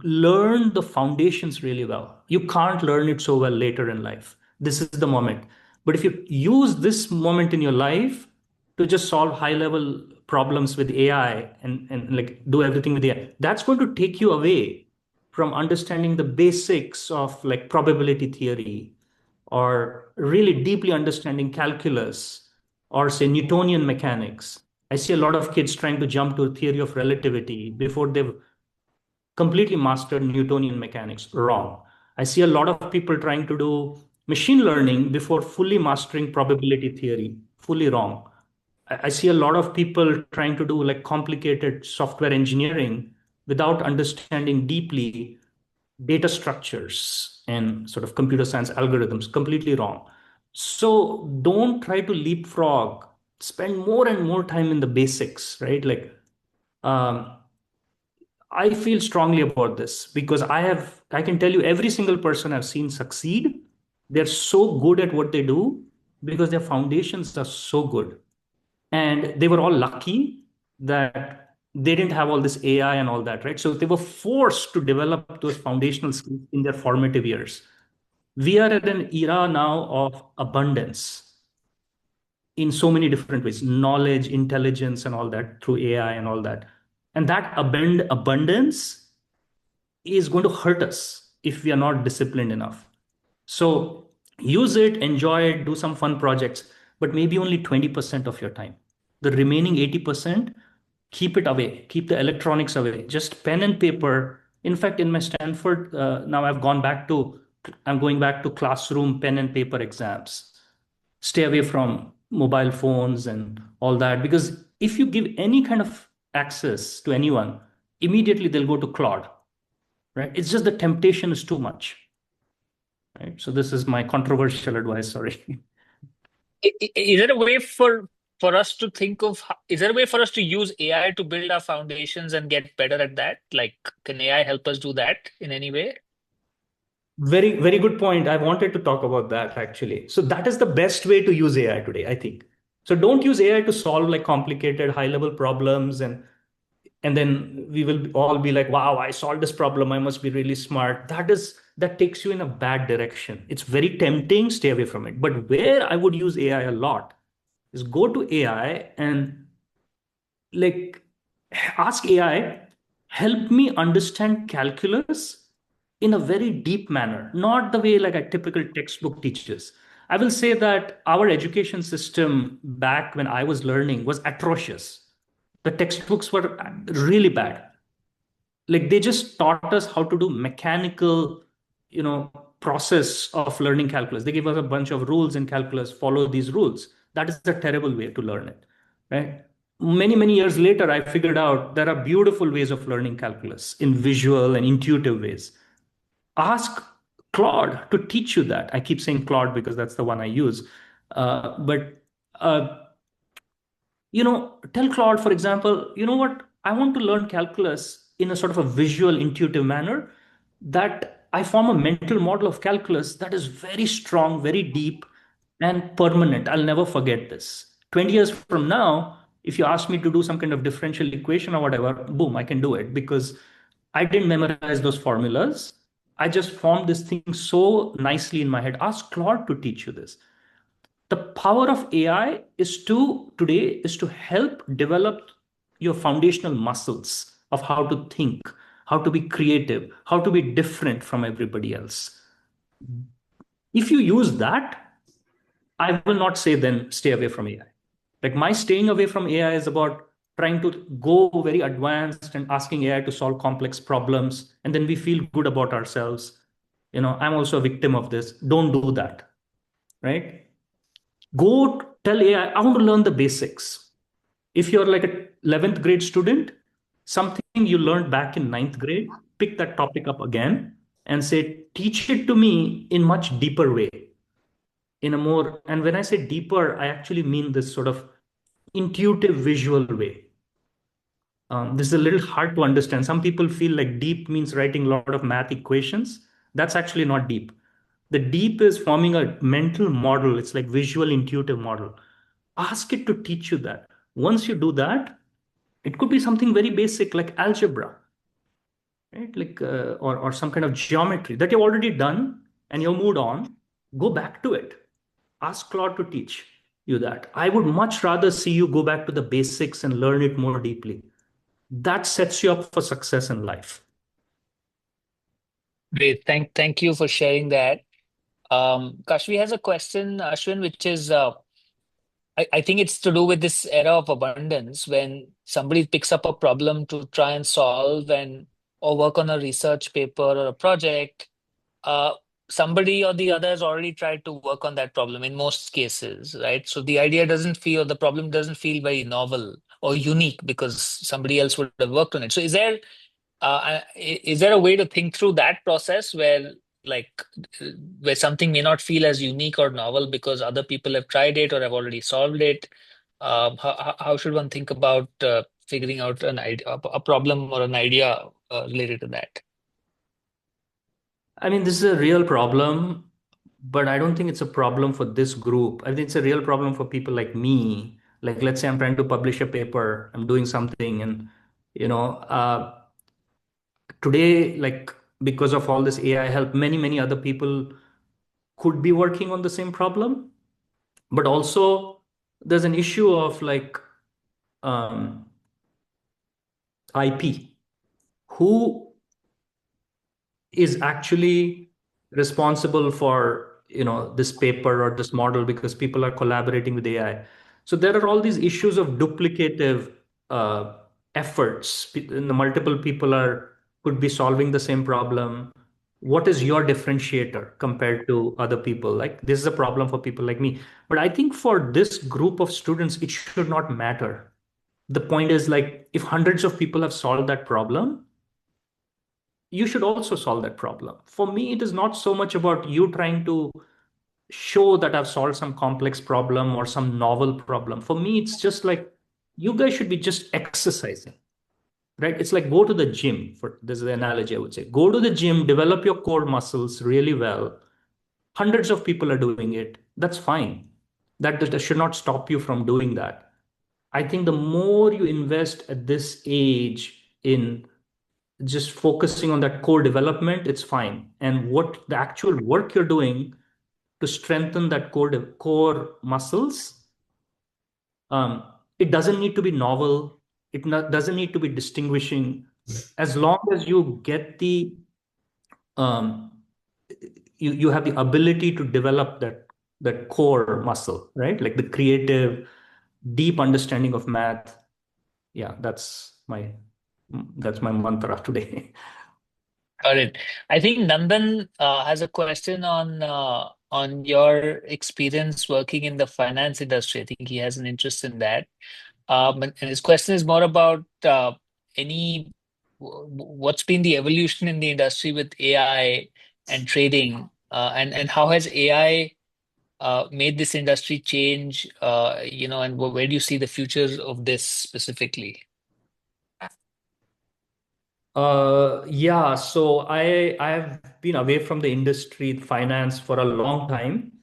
learn the foundations really well. You can't learn it so well later in life. This is the moment. But if you use this moment in your life to just solve high level problems with AI and like do everything with AI, that's going to take you away from understanding the basics of like probability theory or really deeply understanding calculus or say Newtonian mechanics. I see a lot of kids trying to jump to a theory of relativity before they've completely mastered Newtonian mechanics. Wrong. I see a lot of people trying to do machine learning before fully mastering probability theory. Fully wrong. I see a lot of people trying to do like complicated software engineering without understanding deeply data structures and sort of computer science algorithms. Completely wrong. So don't try to leapfrog. Spend more and more time in the basics, right? Like, um, I feel strongly about this because I can tell you every single person I've seen succeed, they're so good at what they do because their foundations are so good. And they were all lucky that they didn't have all this AI and all that, right? So they were forced to develop those foundational skills in their formative years. We are at an era now of abundance in so many different ways, knowledge, intelligence, and all that through AI and all that. And that abundance is going to hurt us if we are not disciplined enough. So use it, enjoy it, do some fun projects, but maybe only 20% of your time. The remaining 80%, keep it away, keep the electronics away, just pen and paper. In fact, in my Stanford, now I'm going back to classroom pen and paper exams. Stay away from mobile phones and all that, because if you give any kind of access to anyone, immediately they'll go to Claude, right? It's just the temptation is too much, right? So this is my controversial advice. Sorry. Is there a way for us to think of is there a way for us to use AI to build our foundations and get better at that? Like, can AI help us do that in any way? Very, very good point. I wanted to talk about that actually. So that is the best way to use AI today, I think. So don't use AI to solve like complicated high level problems and then we will all be like, wow, I solved this problem, I must be really smart. That takes you in a bad direction. It's very tempting, stay away from it. But where I would use AI a lot is go to AI and like ask AI, help me understand calculus in a very deep manner, not the way like a typical textbook teaches. I will say that our education system back when I was learning was atrocious. The textbooks were really bad. Like they just taught us how to do mechanical, process of learning calculus. They gave us a bunch of rules in calculus, follow these rules. That is a terrible way to learn it, right? Many years later, I figured out there are beautiful ways of learning calculus in visual and intuitive ways. Ask Claude to teach you that. I keep saying Claude because that's the one I use. But tell Claude, for example, you know what? I want to learn calculus in a sort of a visual, intuitive manner that I form a mental model of calculus that is very strong, very deep, and permanent. I'll never forget this. 20 years from now, If you ask me to do some kind of differential equation or whatever, boom, I can do it because I didn't memorize those formulas. I just formed this thing so nicely in my head. Ask Claude to teach you this. The power of AI is to today is to help develop your foundational muscles of how to think, how to be creative, how to be different from everybody else. If you use that, I will not say then stay away from AI. Like my staying away from AI is about trying to go very advanced and asking AI to solve complex problems, and then we feel good about ourselves. I'm also a victim of this. Don't do that, right? Go tell AI, I want to learn the basics. If you're like a 11th grade student, something you learned back in ninth grade, pick that topic up again and say, teach it to me in much deeper way, in a more, and when I say deeper, I actually mean this sort of intuitive visual way. This is a little hard to understand. Some people feel like deep means writing a lot of math equations. That's actually not deep. The deep is forming a mental model. It's like visual intuitive model. Ask it to teach you that. Once you do that, it could be something very basic like algebra, right? Like or some kind of geometry that you've already done and you've moved on. Go back to it. Ask Claude to teach you that. I would much rather see you go back to the basics and learn it more deeply. That sets you up for success in life. Great. Thank you for sharing that. Kashvi has a question, Ashwin, which is I think it's to do with this era of abundance when somebody picks up a problem to try and solve and or work on a research paper or a project. uh, Somebody or the other has already tried to work on that problem in most cases, right? So the idea doesn't feel, the problem doesn't feel very novel or unique because somebody else would have worked on it. So is there a way to think through that process where like where something may not feel as unique or novel because other people have tried it or have already solved it? How should one think about figuring out an idea, a problem or an idea related to that? I mean, this is a real problem, but I don't think it's a problem for this group. I think it's a real problem for people like me. Like, let's say I'm trying to publish a paper, I'm doing something, and you know, today, like because of all this AI help, many other people could be working on the same problem. But also, there's an issue of like um, IP. Who is actually responsible for this paper or this model because people are collaborating with AI. So there are all these issues of duplicative uh, efforts. And the multiple people are could be solving the same problem. What is your differentiator compared to other people? Like this is a problem for people like me. But I think for this group of students, it should not matter. The point is like if hundreds of people have solved that problem, you should also solve that problem. For me, it is not so much about you trying to show that I've solved some complex problem or some novel problem. For me, it's just like you guys should be just exercising, right? It's like go to the gym. For this is the analogy I would say. Go to the gym, develop your core muscles really well. Hundreds of people are doing it. That's fine. That should not stop you from doing that. I think the more you invest at this age in just focusing on that core development, it's fine. And what the actual work you're doing to strengthen that core muscles, it doesn't need to be novel. Doesn't need to be distinguishing. As long as you get um, you have the ability to develop that core muscle, right? Like the creative, deep understanding of math. Yeah, that's my mantra today. Got it. I think Nandan has a question on your experience working in the finance industry. I think he has an interest in that. And his question is more about any what's been the evolution in the industry with AI and trading, and how has AI made this industry change? And where do you see the future of this specifically? Yeah, so I've been away from the industry, finance for a long time.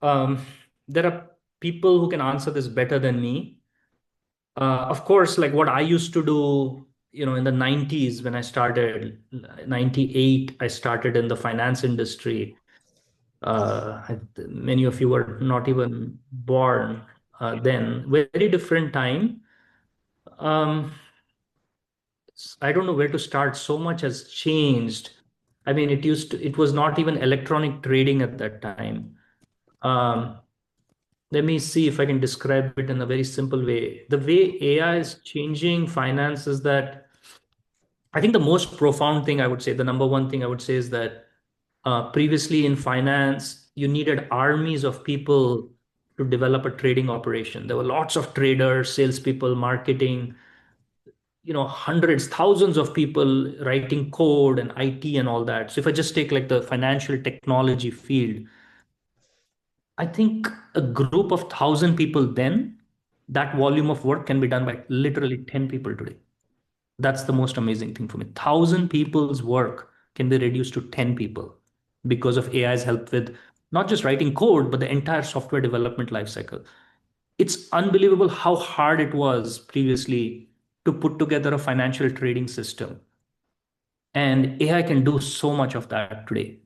There are people who can answer this better than me. Of course, like what I used to do, in the 90s when I started, 98, I started in the finance industry. Many of you were not even born then. Very different time. Um, I don't know where to start. So much has changed. I mean, it was not even electronic trading at that time. Um, Let me see if I can describe it in a very simple way. The way AI is changing finance is that I think the most profound thing I would say, the number one thing I would say is that previously in finance, you needed armies of people to develop a trading operation. There were lots of traders, salespeople, marketing, hundreds, thousands of people writing code and IT and all that. So if I just take like the financial technology field, I think a group of 1,000 people then, that volume of work can be done by literally 10 people today. That's the most amazing thing for me. 1,000 people's work can be reduced to 10 people because of AI's help with not just writing code, but the entire software development lifecycle. It's unbelievable how hard it was previously to put together a financial trading system. And AI can do so much of that today.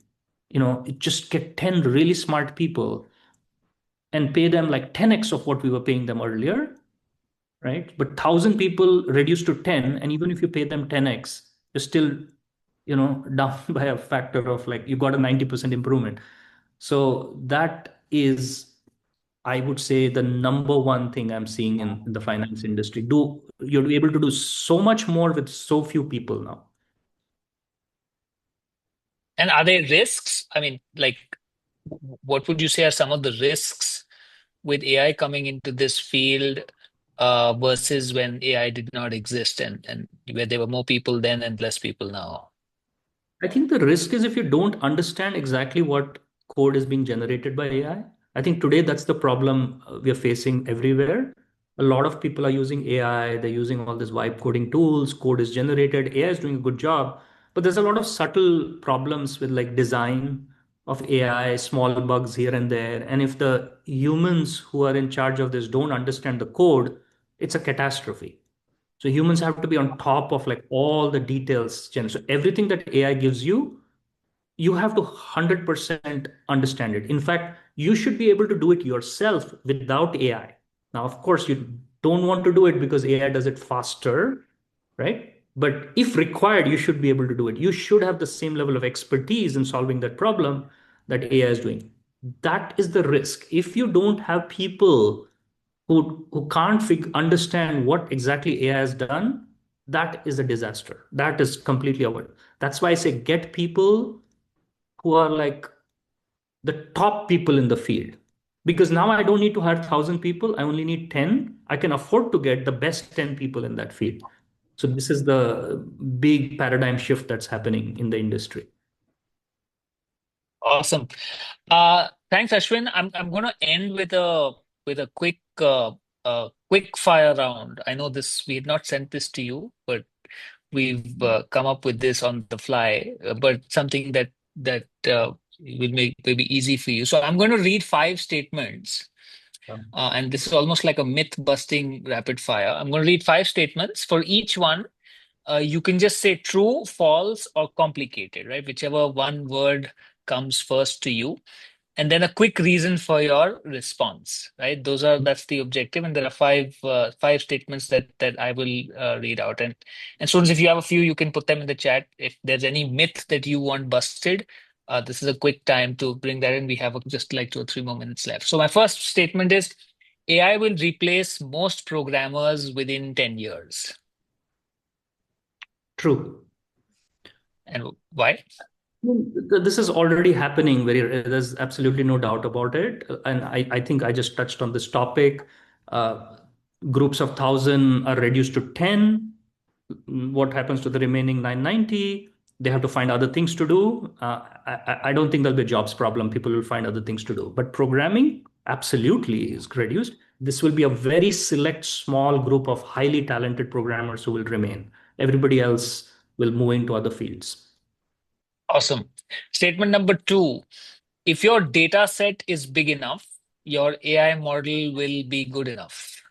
It just get 10 really smart people and pay them like 10x of what we were paying them earlier, right? But 1,000 people reduced to 10, and even if you pay them 10x, you're still, down by a factor of like you got a 90% improvement. So that is, I would say, the number one thing I'm seeing in the finance industry. You're able to do so much more with so few people now. And are there risks? I mean, like, what would you say are some of the risks with AI coming into this field versus when AI did not exist and where there were more people then and less people now? I think the risk is if you don't understand exactly what code is being generated by AI. I think today that's the problem we are facing everywhere. A lot of people are using AI, they're using all these vibe coding tools, code is generated, AI is doing a good job, but there's a lot of subtle problems with like design of AI, small bugs here and there. And if the humans who are in charge of this don't understand the code, it's a catastrophe. So humans have to be on top of like all the details. So everything that AI gives you, you have to 100% understand it. In fact, you should be able to do it yourself without AI. Now, of course, you don't want to do it because AI does it faster, right? But if required, you should be able to do it. You should have the same level of expertise in solving that problem that AI is doing. That is the risk. If you don't have people who can't understand what exactly AI has done, that is a disaster. That is completely avoidable. That's why I say get people who are like the top people in the field. Because now I don't need to hire 1,000 people. I only need 10. I can afford to get the best 10 people in that field. So this is the big paradigm shift that's happening in the industry. Awesome. Thanks, Ashwin. I'm going to end with a quick fire round. I know this we had not sent this to you, but we've come up with this on the fly. But something that will make maybe easy for you. So I'm going to read five statements, and this is almost like a myth-busting rapid fire. I'm going to read five statements. For each one, you can just say true, false, or complicated, right? Whichever one word comes first to you, and then a quick reason for your response, right? That's the objective, and there are five statements that I will read out. And students, if you have a few, you can put them in the chat. If there's any myth that you want busted, this is a quick time to bring that in. We have just like 2 or 3 more minutes left. So my first statement is AI will replace most programmers within 10 years. True. And why? This is already happening. There's absolutely no doubt about it. And I think I just touched on this topic. Uh, Groups of 1,000 are reduced to 10. What happens to the remaining 990? They have to find other things to do. I don't think there'll be a jobs problem. People will find other things to do. But programming absolutely is reduced. This will be a very select small group of highly talented programmers who will remain. Everybody else will move into other fields. Awesome. Statement number two, if your data set is big enough, your AI model will be good enough.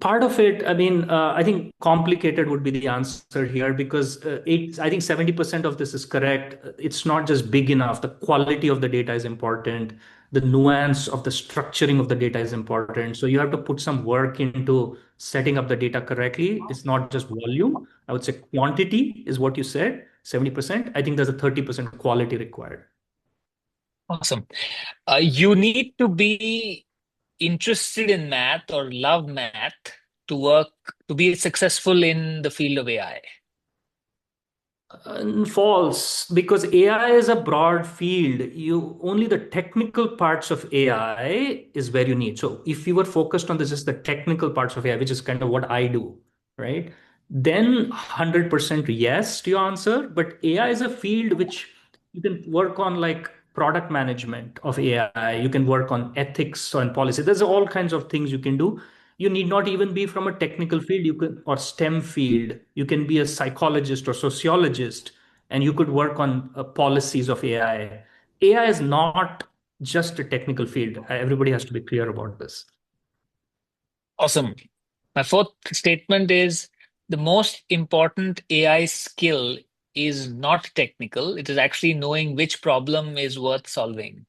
Part of it, I mean, I think complicated would be the answer here because I think 70% of this is correct. It's not just big enough. The quality of the data is important. The nuance of the structuring of the data is important. So you have to put some work into setting up the data correctly. It's not just volume. I would say quantity is what you said, 70%. I think there's a 30% quality required. Awesome. You need to be interested in math or love math to work, to be successful in the field of AI. False, because AI is a broad field. You only the technical parts of AI is where you need. So if you were focused on this, just the technical parts of AI, which is kind of what I do, right? Then 100% yes to your answer. But AI is a field which you can work on, like product management of AI. You can work on ethics and policy. There's all kinds of things you can do. You need not even be from a technical field, you could, or STEM field. You can be a psychologist or sociologist, and you could work on policies of AI. AI is not just a technical field. Everybody has to be clear about this. Awesome. My fourth statement is the most important AI skill is not technical. It is actually knowing which problem is worth solving.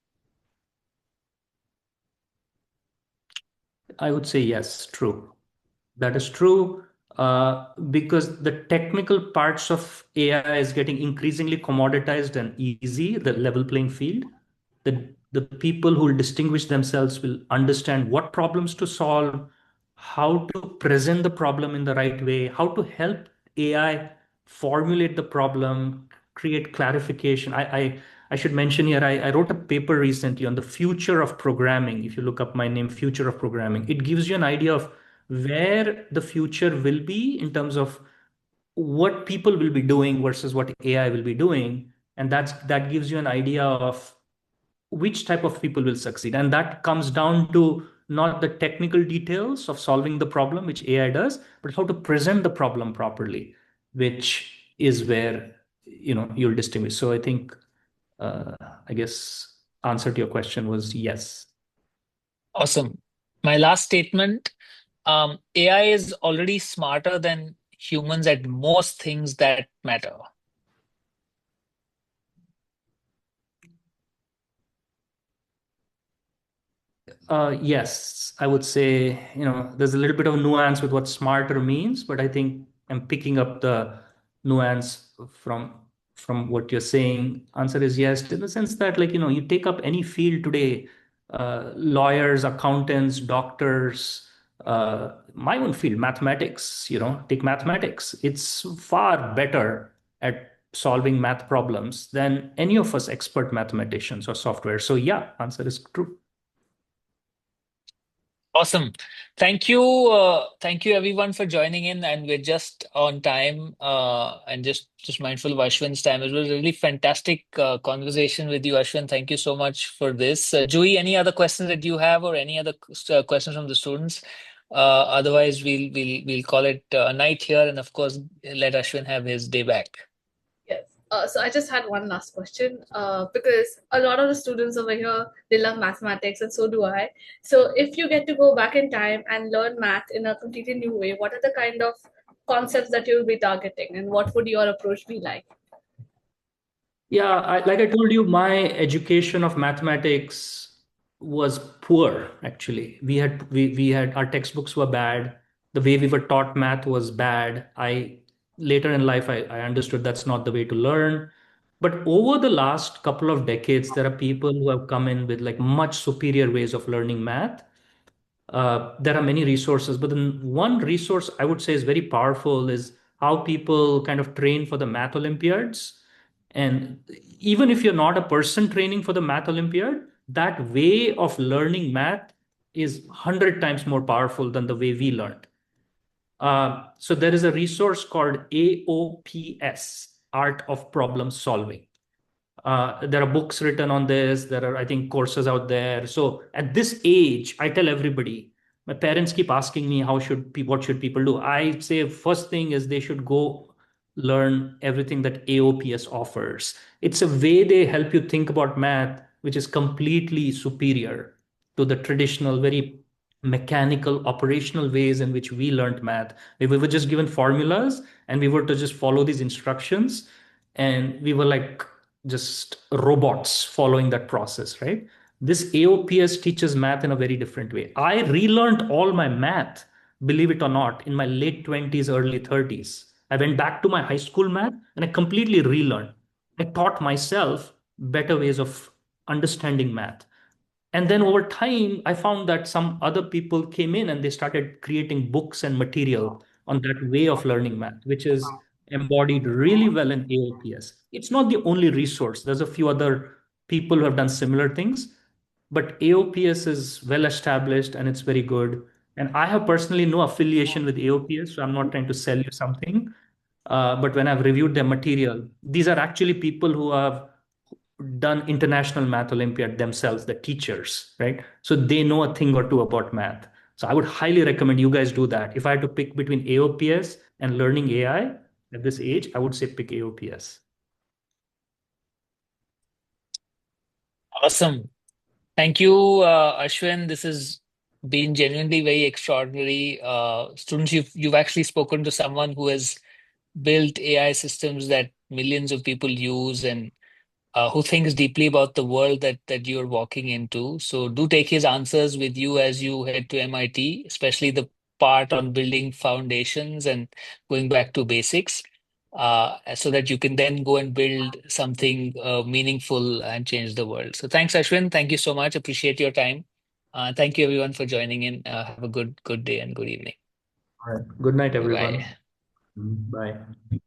I would say yes, true. That is true, because the technical parts of AI is getting increasingly commoditized and easy, the level playing field. The people who will distinguish themselves will understand what problems to solve, how to present the problem in the right way, how to help AI formulate the problem, create clarification. I should mention here, I wrote a paper recently on the future of programming. If you look up my name, Future of Programming, it gives you an idea of where the future will be in terms of what people will be doing versus what AI will be doing. And that gives you an idea of which type of people will succeed. And that comes down to not the technical details of solving the problem, which AI does, but how to present the problem properly, which is where you'll distinguish. So I think, I guess, answer to your question was yes. Awesome. My last statement, AI is already smarter than humans at most things that matter. Yes, I would say, there's a little bit of nuance with what smarter means, but I think I'm picking up the nuance from what you're saying. Answer is yes, in the sense that, like, you take up any field today, lawyers, accountants, doctors, my own field, mathematics, take mathematics. It's far better at solving math problems than any of us expert mathematicians or software. So yeah, answer is true. Awesome. Thank you everyone for joining in, and we're just on time, and just mindful of Ashwin's time. It was a really fantastic conversation with you, Ashwin. Thank you so much for this. Joey, any other questions that you have, or any other questions from the students? Otherwise, we'll call it a night here, and of course, let Ashwin have his day back. Yes. So I just had one last question, because a lot of the students over here, they love mathematics, and so do I. So if you get to go back in time and learn math in a completely new way, what are the kind of concepts that you'll be targeting, and what would your approach be like? Yeah, like I told you, my education of mathematics was poor, actually. We had our textbooks were bad. The way we were taught math was bad. I later in life I understood that's not the way to learn. But over the last couple of decades, there are people who have come in with like much superior ways of learning math. There are many resources, but then one resource I would say is very powerful is how people kind of train for the math Olympiads. And even if you're not a person training for the math Olympiad, that way of learning math is 100 times more powerful than the way we learned. So there is a resource called AOPS, Art of Problem Solving. There are books written on this. There are, I think, courses out there. So at this age, I tell everybody, my parents keep asking me what should people do? I say first thing is they should go learn everything that AOPS offers. It's a way they help you think about math, which is completely superior to the traditional, very mechanical, operational ways in which we learned math. We were just given formulas and we were to just follow these instructions, and we were like just robots following that process, right? This AOPS teaches math in a very different way. I relearned all my math, believe it or not, in my late 20s, early 30s. I went back to my high school math and I completely relearned. I taught myself better ways of understanding math. And then over time, I found that some other people came in and they started creating books and material on that way of learning math, which is embodied really well in AOPS. It's not the only resource. There's a few other people who have done similar things, but AOPS is well established and it's very good. And I have personally no affiliation with AOPS, so I'm not trying to sell you something. But when I've reviewed their material, these are actually people who have done International Math Olympiad themselves, the teachers, right? So they know a thing or two about math. So I would highly recommend you guys do that. If I had to pick between AOPS and learning AI at this age, I would say pick AOPS. Awesome. Thank you, Ashwin. This has been genuinely very extraordinary. Students, you've actually spoken to someone who has built AI systems that millions of people use, and who thinks deeply about the world that you're walking into. So do take his answers with you as you head to MIT, especially the part on building foundations and going back to basics, so that you can then go and build something meaningful and change the world. So thanks, Ashwin. Thank you so much. Appreciate your time. Thank you, everyone, for joining in. Have a good day and good evening. All right. Good night, Bye bye. everyone. Bye.